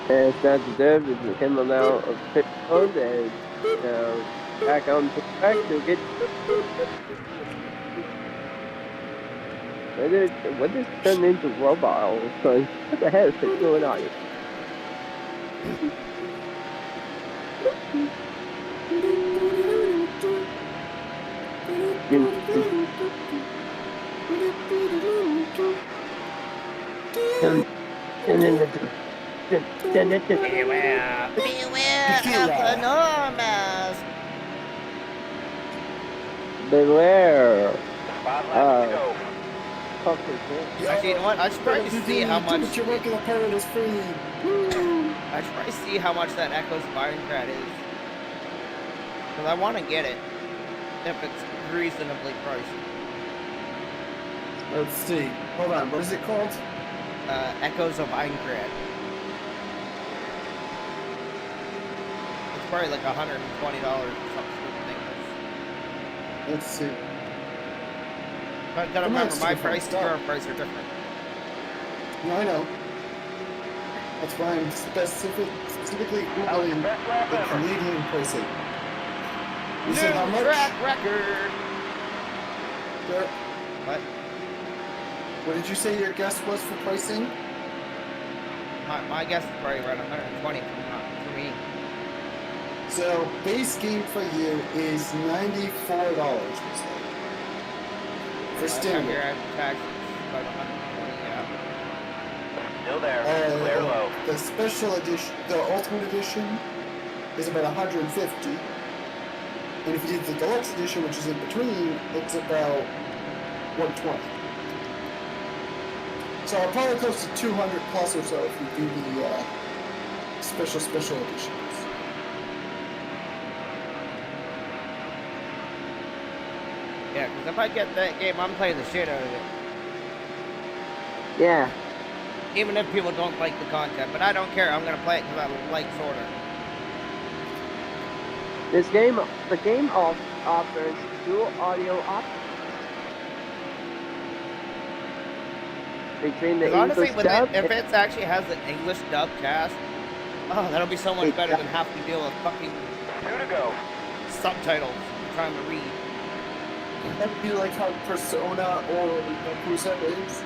And DrDerp's is coming out of pit mode and back on the track to get. What is turned into robot all of a sudden? What the hell is going on? Beware of the enormous. Beware. 5 laps to go. Actually, you know what? I should probably see how much. Your regular pirate is free. I should probably see how much that Echoes of Ironclad is. Because I want to get it. If it's reasonably priced. Let's see. Hold on. What is it called? Echoes of Ironclad. It's probably like $120 or something ridiculous. Let's see. But gotta remember, my price and your price are different. No, I know. That's why I'm specifically That was your googling best lap the ever. Canadian pricing. You New said how much? track record. Derp, What? what did you say your guess was for pricing? My guess is probably around 120 for me. So base game for you is $94. For Here standard. after taxes, about 120. Yeah. Still there. Clear low. The special edition, the ultimate edition, is about 150. And if you did the deluxe edition, which is in between, it's about 120. So probably close to 200 plus or so if you do the special editions. Yeah, because if I get that game, I'm playing the shit out of it. Yeah. Even if people don't like the content, but I don't care. I'm gonna play it because I like Sorter. The game offers dual audio options between the Honestly, English with dub. it, if it actually has an English dub cast, oh, that'll be so much better than having to deal with fucking 2 to go. subtitles trying to read. That'd be like how Persona or Yakuza is.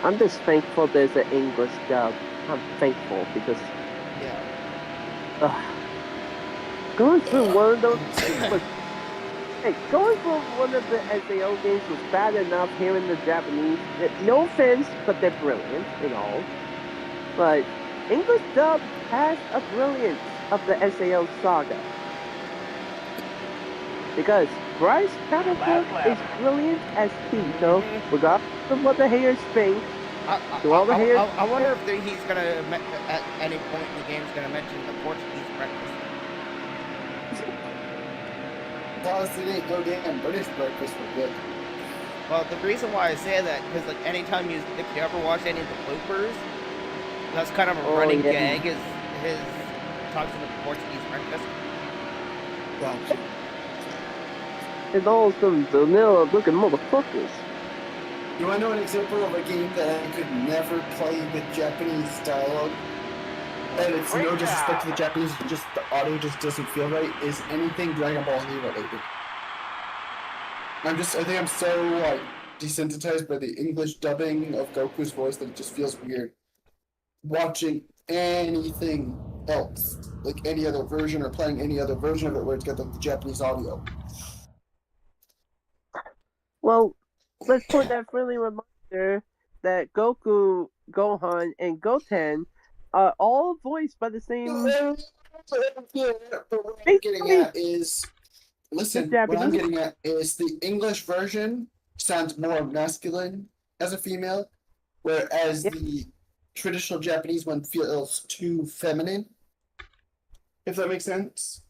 I'm just thankful there's an English dub. I'm thankful because Yeah. going through one of those was, going through one of the SAO games was bad enough hearing the Japanese. No offense, but they're brilliant and all. But English dub has a brilliance of the SAO saga. Because Bryce Counterpart is brilliant as Tito, regardless of what the haters think. I wonder if he's gonna at any point in the game is gonna mention the Portuguese breakfast. Honestly, it ain't no damn British breakfast for good. Well, the reason why I say that because like anytime if you ever watch any of the bloopers, that's kind of a running gag. Is his talks to the Portuguese breakfast. Gotcha. And all some vanilla looking motherfuckers. You want to know an example of a game that I could never play with Japanese dialogue? And it's no disrespect to the Japanese, just the audio just doesn't feel right, is anything Dragon Ball Z related. I think I'm so, like, desensitized by the English dubbing of Goku's voice that it just feels weird. Watching anything else, like any other version or playing any other version of it where it's got like, the Japanese audio. Well, let's put that friendly reminder that Goku, Gohan, and Goten are all voiced by the same. What I'm getting at is, listen, what I'm getting at is the English version sounds more masculine as a female, whereas the traditional Japanese one feels too feminine. If that makes sense.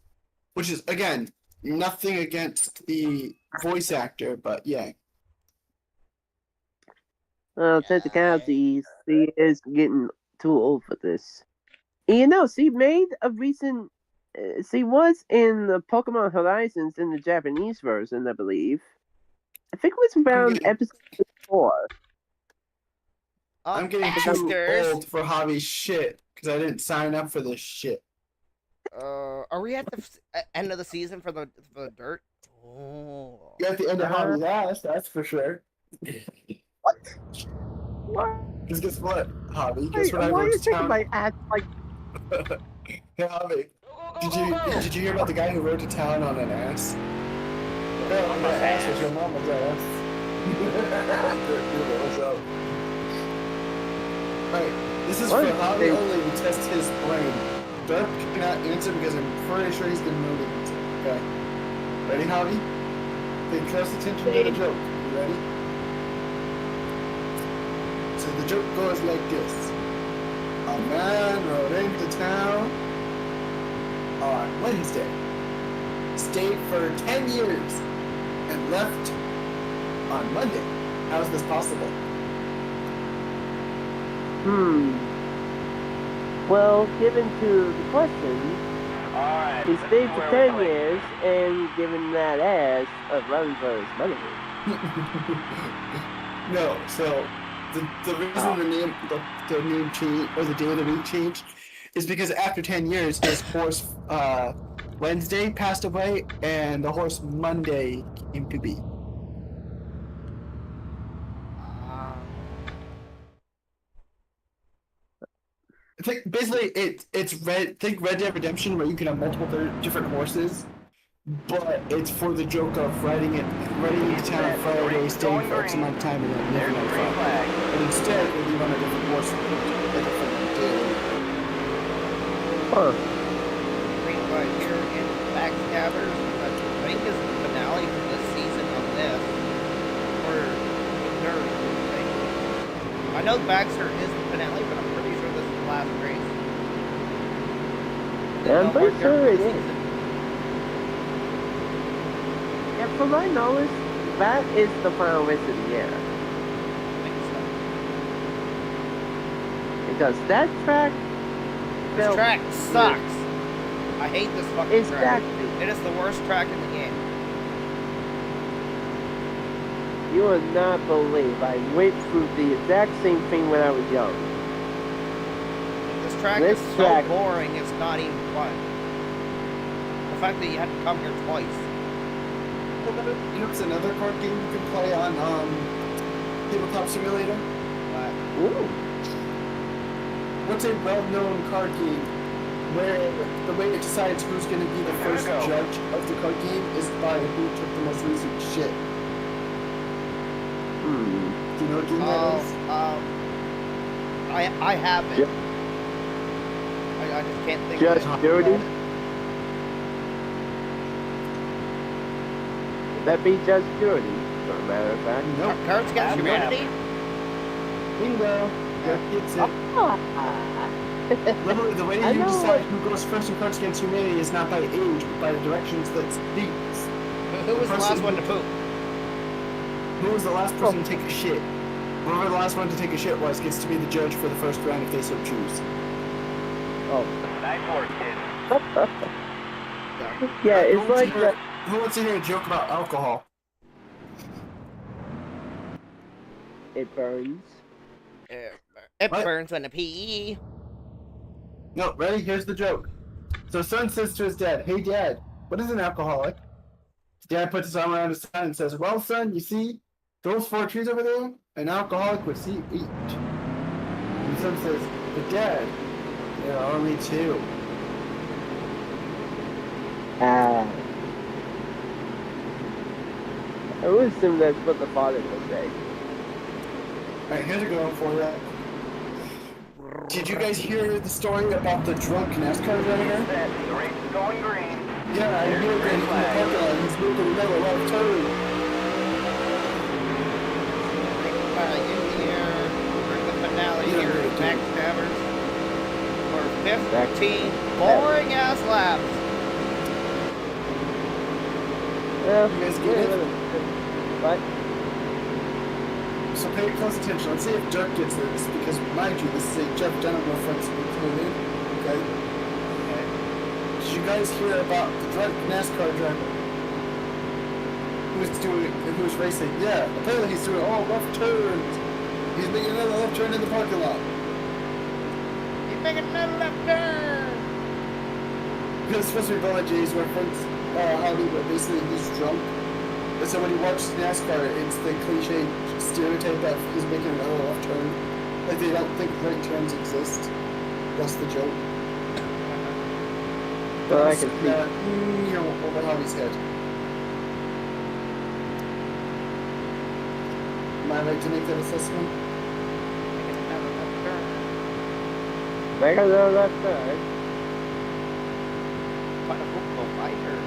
Which is, again, nothing against the voice actor, but yeah. Technicalities, she is getting too old for this. And you know, she made a recent. She was in the Pokemon Horizons in the Japanese version, I believe. I think it was around episode 4. I'm getting too Oscars. old for hobby shit because I didn't sign up for this shit. Are we at the end of the season for the dirt? Oh. You're at the end of hobby last, that's for sure. What? Because guess what, hobby? Guess what I Why are wrote you to taking town? my ads like? Hey, hobby. Did you hear about the guy who rode to town on an ass? Yeah, on that ass was your mama's ass. What's up? Alright, this is for hobby only to test his brain. Derp cannot answer because I'm pretty sure he's gonna know the answer. Okay. Ready, hobby? Pay close attention to the joke. You ready? So the joke goes like this. A man rode into town on Wednesday, stayed for 10 years, and left on Monday. How is this possible? Well, given to the question, Alright. he stayed for 10 years and given that ass a run for his money. No, so the reason the name change or the day of the week changed is because after 10 years his horse Wednesday passed away and the horse Monday came to be. I think basically it's think Red Dead Redemption where you can have multiple different horses, but it's for the joke of riding into town on Friday, staying for X amount of time and then leaving on Friday. But instead we leave on a different horse a different day. Huh. Right here in Backstabbers, I think is the finale for this season of this. Or dirt. I know Baxter is the finale, but I'm pretty sure this is the last race. Yeah, I'm pretty sure it is. Season. Yeah, from my knowledge, that is the final race of the year. I think so. Because that track... This track sucks. I hate this fucking track. Exactly. It is the worst track in the game. You would not believe I went through the exact same thing when I was young. This track is so boring, it's not even fun. The fact that you had to come here twice. You know, it's another card game you can play on Tabletop Simulator. Ooh. What's a well-known card game where the way it decides who's going to be the first judge of the card game is by who took the most recent shit? Do you know what game that is? I haven't. Yep. I just can't think Just of it. dirty. Would that be just dirty, for a matter of fact? Nope. Cards Against Humanity? Bingo. Jeff gets it. Literally, the way you decide who goes first in Cards Against Humanity is not by age, but by the directions that speaks. Who was the last one to poop? Who was the last person to take a shit? Whoever the last one to take a shit was gets to be the judge for the first round if they so choose. Oh. Nice work, kid. Yeah, it's like that. Who wants to hear a joke about alcohol? It burns. It What? burns when a PE. No, ready? Here's the joke. So son says to his dad, "Hey dad, what is an alcoholic?" His dad puts his arm around his son and says, "Well son, you see those 4 trees over there? An alcoholic would see each." And the son says, "But dad, there are only 2. I would assume that's what the father would say. Alright, here's a good one for you. Did you guys hear the story about the drunk NASCAR driver? The race is going green. Yeah, I heard that in the parking lot. He's moving the middle left turn. In here, for the finale here at Backstabbers. For 15 boring ass laps. Well, You guys get it? What? So pay close attention. Let's see if Dirk gets this, because mind you, this is a Jeff Dunham reference included. Okay? Did you guys hear about the drunk NASCAR driver who was racing? Yeah, apparently he's doing all left turns. He's making another left turn in the parking lot. He's making another left turn. Because it's supposed to be Bella J's reference, hobby, but basically he's drunk. And so when he watches NASCAR, it's the cliche stereotype that he's making another left turn. Like they don't think right turns exist. That's the joke. Well, I can see. Over Hobby's head. Am I right to make that assessment? Making another left turn. Make another left turn. Quite a football fighter.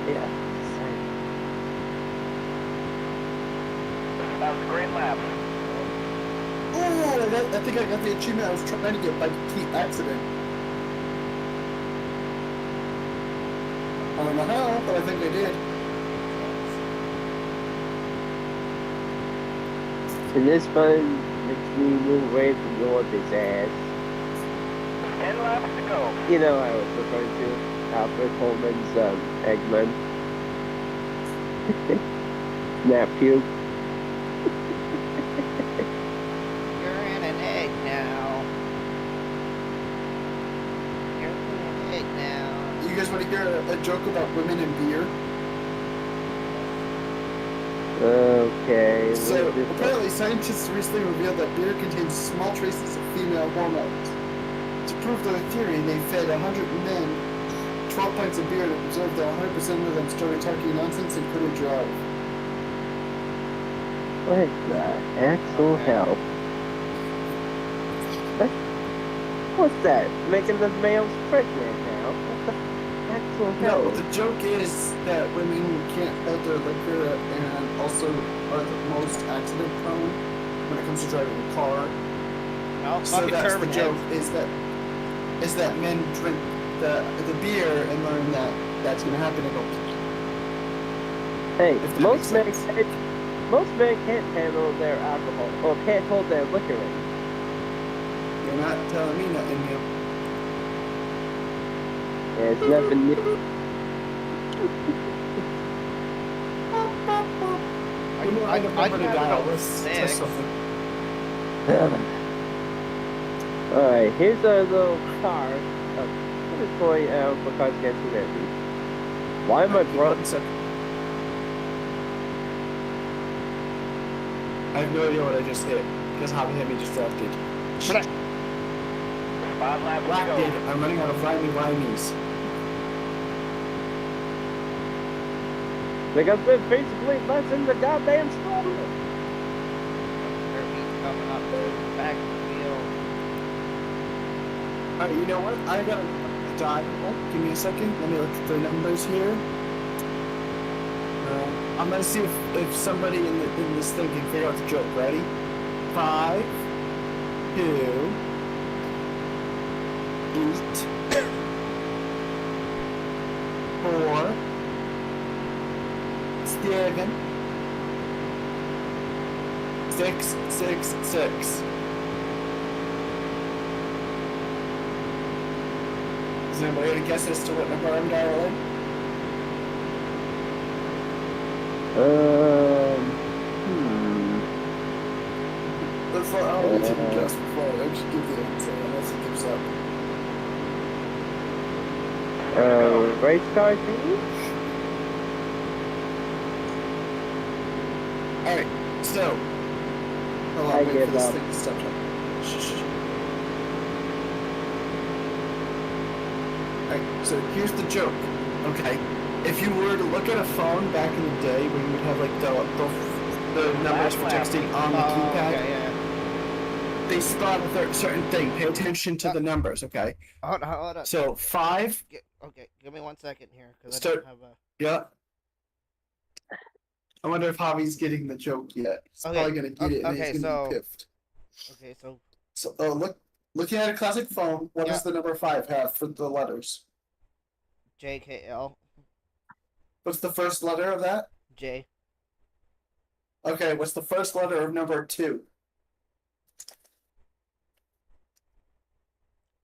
Yeah. That was a great lap. Oh, I think I got the achievement I was trying to get by complete accident. I don't know how, but I think I did. And this fun makes me move away from Dorothy's ass. 10 laps to go. You know, I was referring to Alfred Coleman's Eggman. Snap puke. You're in an egg now. You're in an egg now. You guys want to hear a joke about women and beer? Okay. So, apparently scientists recently revealed that beer contains small traces of female hormones. To prove their theory, they fed 100 men 12 pints of beer and observed that 100% of them started talking nonsense and couldn't drive. What the actual hell? What's that? Making the males pregnant now? What the actual hell? No, the joke is that women can't hold their liquor and also are the most accident prone when it comes to driving a car. No, So fucking that's the turbine joke, heads. is that men drink the beer and learn that that's going to happen and go. Hey, If that most men makes sense. can't handle their alcohol or can't hold their liquor in. You're not telling me nothing new. Yeah, it's nothing new. I Number to have dial. about Let's 6. test something. Alright, here's our little car. What is going out for cars against humanity? Why am I broke? I have no idea what I just hit because Hobby had me distracted. 5 laps to Distracted. go. I'm running out of rhymies. Because we're basically less in the goddamn storm. Their feet coming up to the back of the wheel. Alright, you know what? I got a dial. Give me a second. Let me look at the numbers here. I'm gonna see if somebody in this thing can figure out the joke. Ready? 5, 2, 8, 4, 7, 6, 6, 6. Is anybody gonna guess as to what number I'm dialing? That's not how we did just before. I should give the answer unless it gives up. Race car thingy? Alright, so. Hold on, I wait give for this up. thing to stop talking. Shh. Alright, so here's the joke, okay? If you were to look at a phone back in the day where you would have like the numbers for texting on the keypad, Okay, yeah. they spot a certain thing. Pay attention to the numbers, okay? Hold on. So 5, Okay, give me 1 second here, because I Start- don't have a... yeah. I wonder if Javi's getting the joke yet. He's Okay, probably gonna get it and okay, he's gonna so- be piffed. Okay, so... So looking at a classic phone, what does the number 5 have for the letters? JKL. What's the first letter of that? J. Okay, what's the first letter of number 2?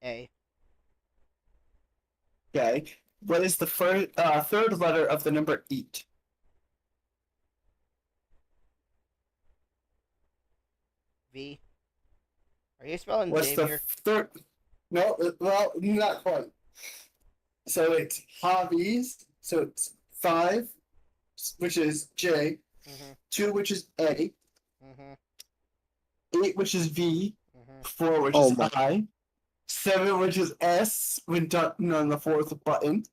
A. Okay. What is the third letter of the number 8? V. Are you spelling What's the Xavier? third? No, well, not quite. So it's hobbies. So it's 5, which is J. Mm-hmm. 2, which is A. Mm-hmm. 8, which is V. Mm-hmm. 4, which Oh is my. I. 7, which is S, when done on the 4th button.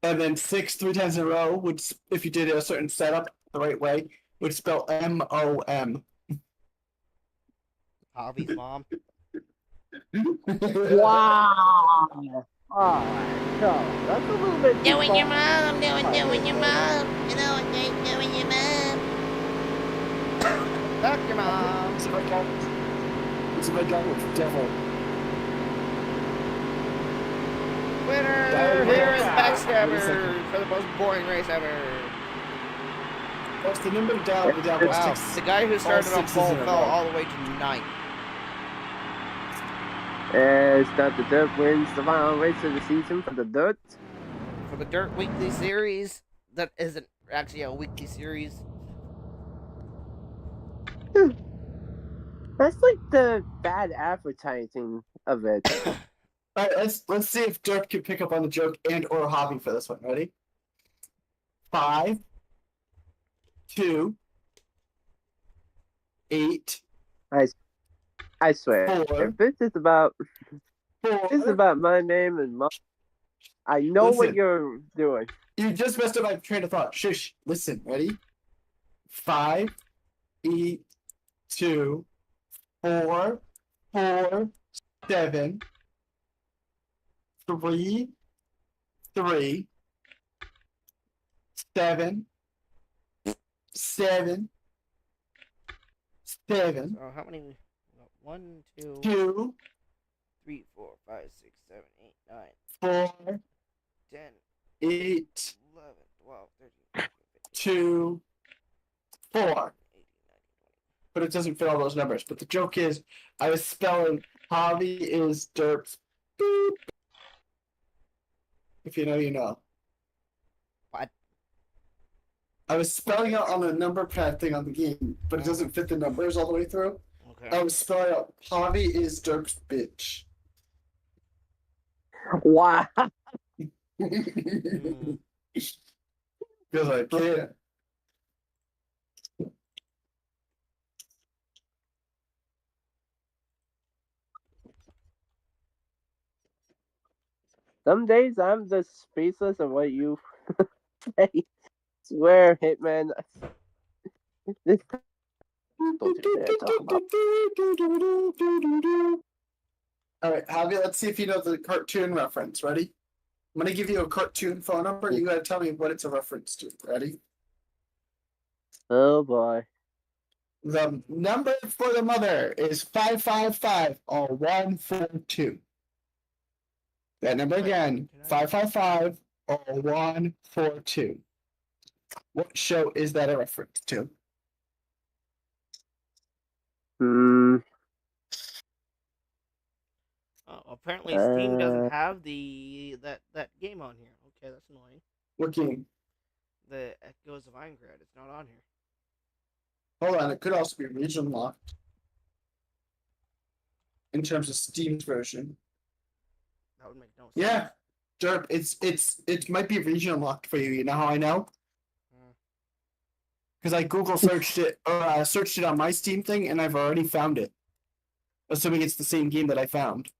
And then 6, 3 times in a row, which, if you did a certain setup the right way, would spell MOM. Javi's mom. Wow. Oh my god, that's a little bit too Doing your far. mom, doing your mom. You know what they doing your mom. Fuck your mom. It's my god. It's my god, it's devil. Winner here is Backstabber for the most boring race ever. What's the number down? Wow, the guy who started on sixes pole in a fell row. all the way to 9th. As the Dirt wins the final race of the season for the Dirt. For the Dirt Weekly Series, that isn't actually a weekly series. That's like the bad advertising of it. All right, let's see if Derp can pick up on the joke and or hobby for this one. Ready? 5, 2, 8, I swear, 4, if this is about 4. my name and mom, I know what Listen. you're doing. You just messed up my train of thought. Shush. Listen. Ready? 5, 8, 2, 4, 4, 7, 3, 3, 7, 7, 7, So how many? We got 1, 2, 2, 3, 4, 5, 6, 7, 8, 9, 4, 10, 8, 11, 12, 13, 2, 4. 18, 19, But it doesn't fit all those numbers. But the joke is, I was spelling hobby is derps. Boop. If you know, you know. What? I was spelling out on a number pad thing on the game, but it doesn't fit the numbers all the way through. Okay. I was spelling out hobby is derps bitch. Wow. Mm. Because I can't. Some days I'm just speechless of what you say. Swear, Hitman. This Alright, Javi, let's see if you know the cartoon reference. Ready? I'm gonna give you a cartoon phone number. You gotta tell me what it's a reference to. Ready? Oh boy. The number for the mother is 555 or 142. That number again, 555 or 142. What show is that a reference to? Hmm. Oh, apparently Steam doesn't have that game on here. Okay, that's annoying. What game? The Echoes of Aincrad. It's not on here. Hold on, it could also be region locked. In terms of Steam's version. That would make no sense. Yeah. Derp, it might be region locked for you. You know how I know? Because I Google searched it, or searched it on my Steam thing, and I've already found it. Assuming it's the same game that I found.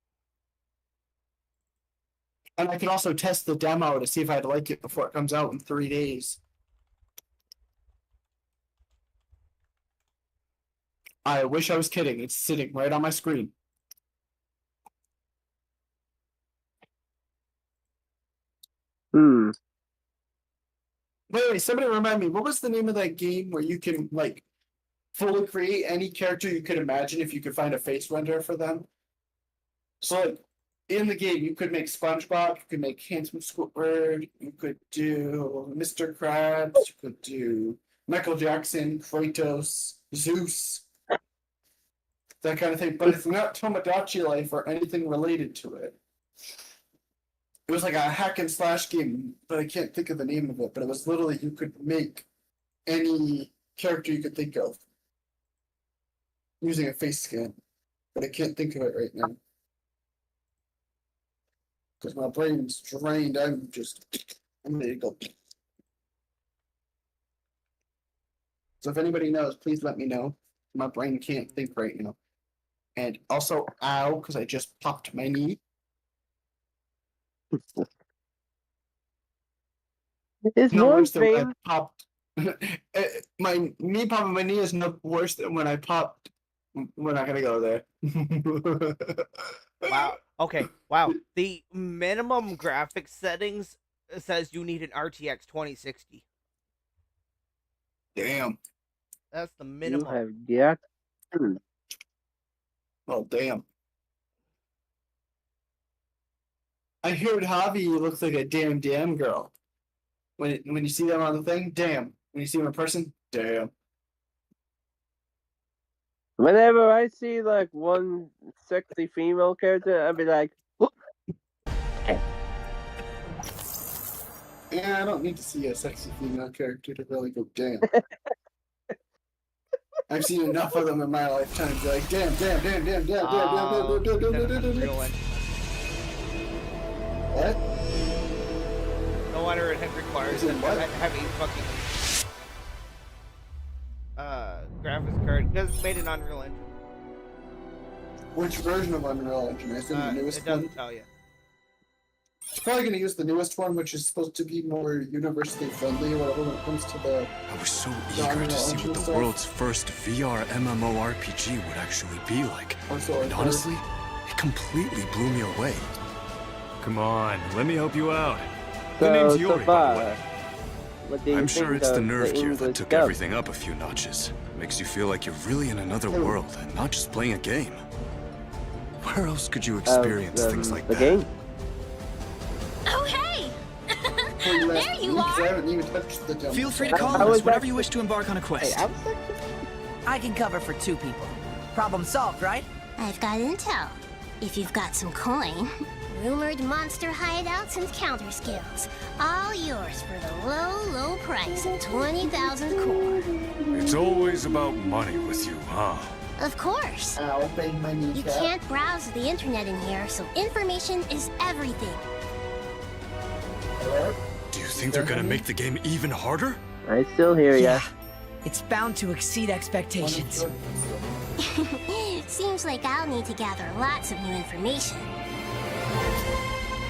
And I can also test the demo to see if I'd like it before it comes out in 3 days. I wish I was kidding. It's sitting right on my screen. Hmm. Wait, somebody remind me, what was the name of that game where you can, like, fully create any character you could imagine if you could find a face render for them? So, like, in the game, you could make SpongeBob, you could make Handsome Squidward, you could do Mr. Krabs, you could do Michael Jackson, Kratos, Zeus, that kind of thing. But it's not Tomodachi Life or anything related to it. was like a hack and slash game, but I can't think of the name of it. But it was literally you could make any character you could think of using a face scan, but I can't think of it right now because my brain's drained. I'm ready to go. So if anybody knows, please let me know. My brain can't think right now. And also, ow, because I just popped my knee. Is No more worse than when I fame? popped. Me popping my knee is no worse than when I popped. We're not gonna go there. Wow. Okay. Wow. The minimum graphics settings says you need an RTX 2060. Damn. That's the You minimum. have got. Oh damn. I heard Javi looks like a damn girl. When you see them on the thing, damn. When you see them in person, damn. Whenever I see like one sexy female character, I'd be like, Yeah, I don't need to see a sexy female character to really go damn. I've seen enough of them in my lifetime to be like, damn. What? No wonder it requires Is it what? heavy fucking graphics card because it's made in Unreal Engine. Which version of Unreal Engine? I assume the It newest doesn't one. tell you. It's probably going to use the newest one, which is supposed to be more universally friendly, whatever, when it comes to the. I was so eager to see what the world's first VR MMORPG would actually be like. And honestly, it completely blew me away. Come on, let me help you out. The name's Yori, by the way. What do you I'm think sure it's the of nerve gear that English took dub? everything up a few notches. Makes you feel like you're really in another world and not just playing a game. Where else could you experience things like the that? game. Oh, hey! There There you are! I haven't even touched the jump. Feel free to I call was us whenever actually- you wish to embark on a Hey, quest. I was actually. I can cover for 2 people. Problem solved, right? I've got intel. If you've got some coin. Rumored monster hideouts and counter skills. All yours for the low price of 20,000 core. It's always about money with you, huh? Of course. Ow, bang my You kneecap. can't browse the internet in here, so information is everything. Hello? Do you think they're gonna make the game even harder? I still hear ya. Yeah. It's bound to exceed expectations. Seems like I'll need to gather lots of new information.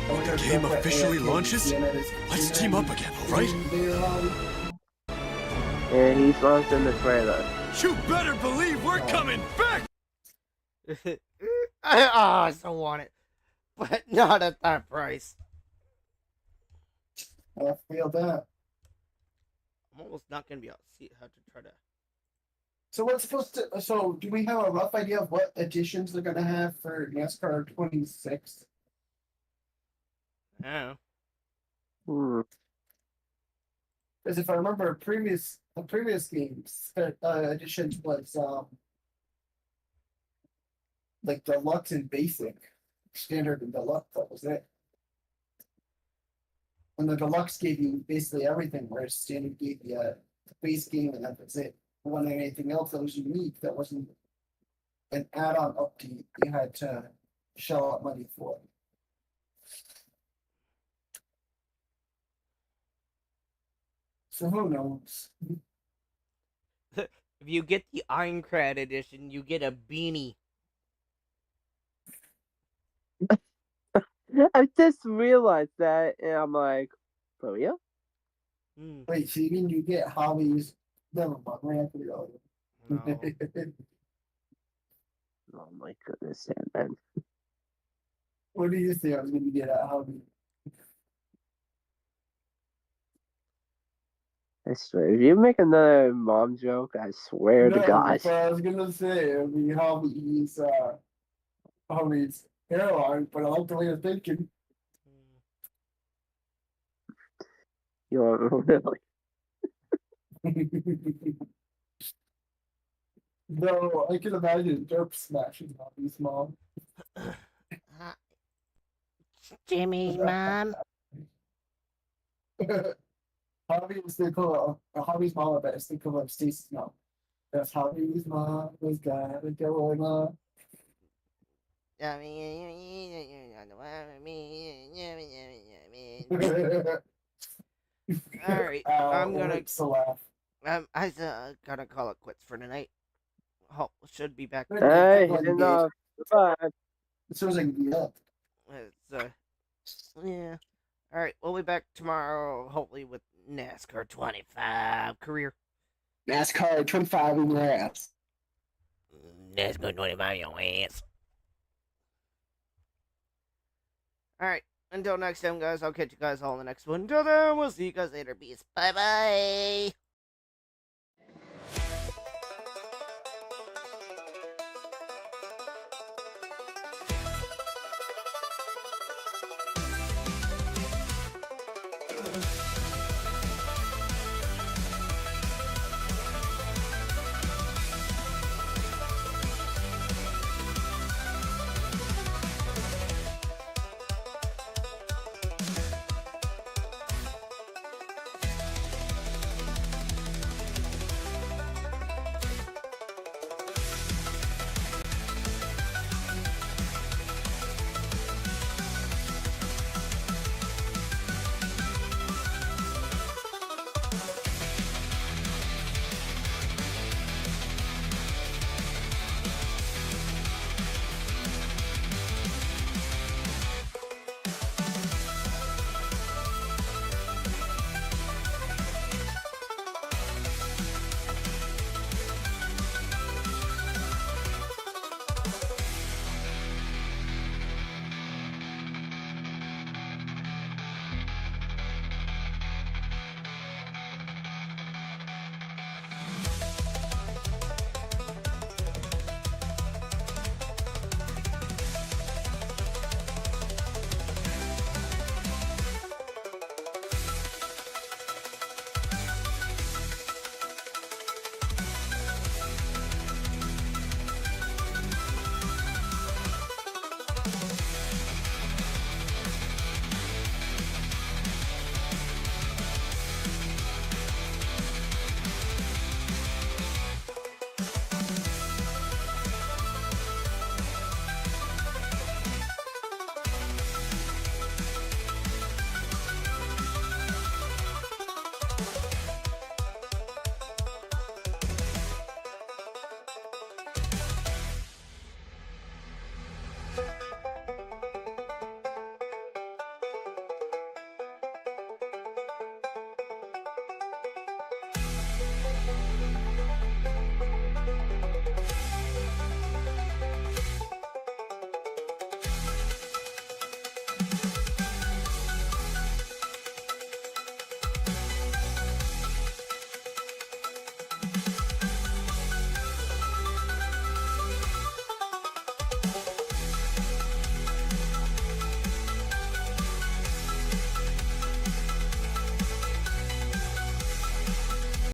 The game officially launches? Let's team up again, alright? And he's lost in the trailer. You better believe we're coming back! I still want it, but not at that price. I feel that. I'm almost not gonna be able to see how to try to. So what's supposed to? So do we have a rough idea of what additions they're gonna have for NASCAR 26? Yeah. Because if I remember, the previous games additions was like deluxe and basic, standard and deluxe. That was it. And the deluxe gave you basically everything, whereas standard gave you the base game, and that was it. There wasn't anything else that was unique. That wasn't an add-on update you had to shell out money for. So who knows? If you get the Ironclad edition, you get a beanie. I just realized that, and I'm like, for real? Wait, so you mean you get Hobbies? Never mind, we have to go. No. Oh my goodness, man. What do you think I was going to get at Hobby? I swear, if you make another mom joke, I swear to God. But I was going to say, I mean, Hobby's hairline, but I like the way you're thinking. You're really. No, I can imagine Derp smashing Hobby's mom. Jimmy's mom. Hobby's the cool. Hobby's mom, but it's the cool of Stacy's mom. That's Hobby's mom was got it going on. Alright, I'm gonna. It's a laugh. I gotta call it quits for tonight. Should be back. Hey, enough. Bye. So was like, yeah. Yeah. Alright, we'll be back tomorrow, hopefully with NASCAR 25 career. NASCAR 25 in your ass. NASCAR 25 in your ass. Alright, until next time, guys, I'll catch you guys all in the next one. Until then, we'll see you guys later. Peace. Bye-bye.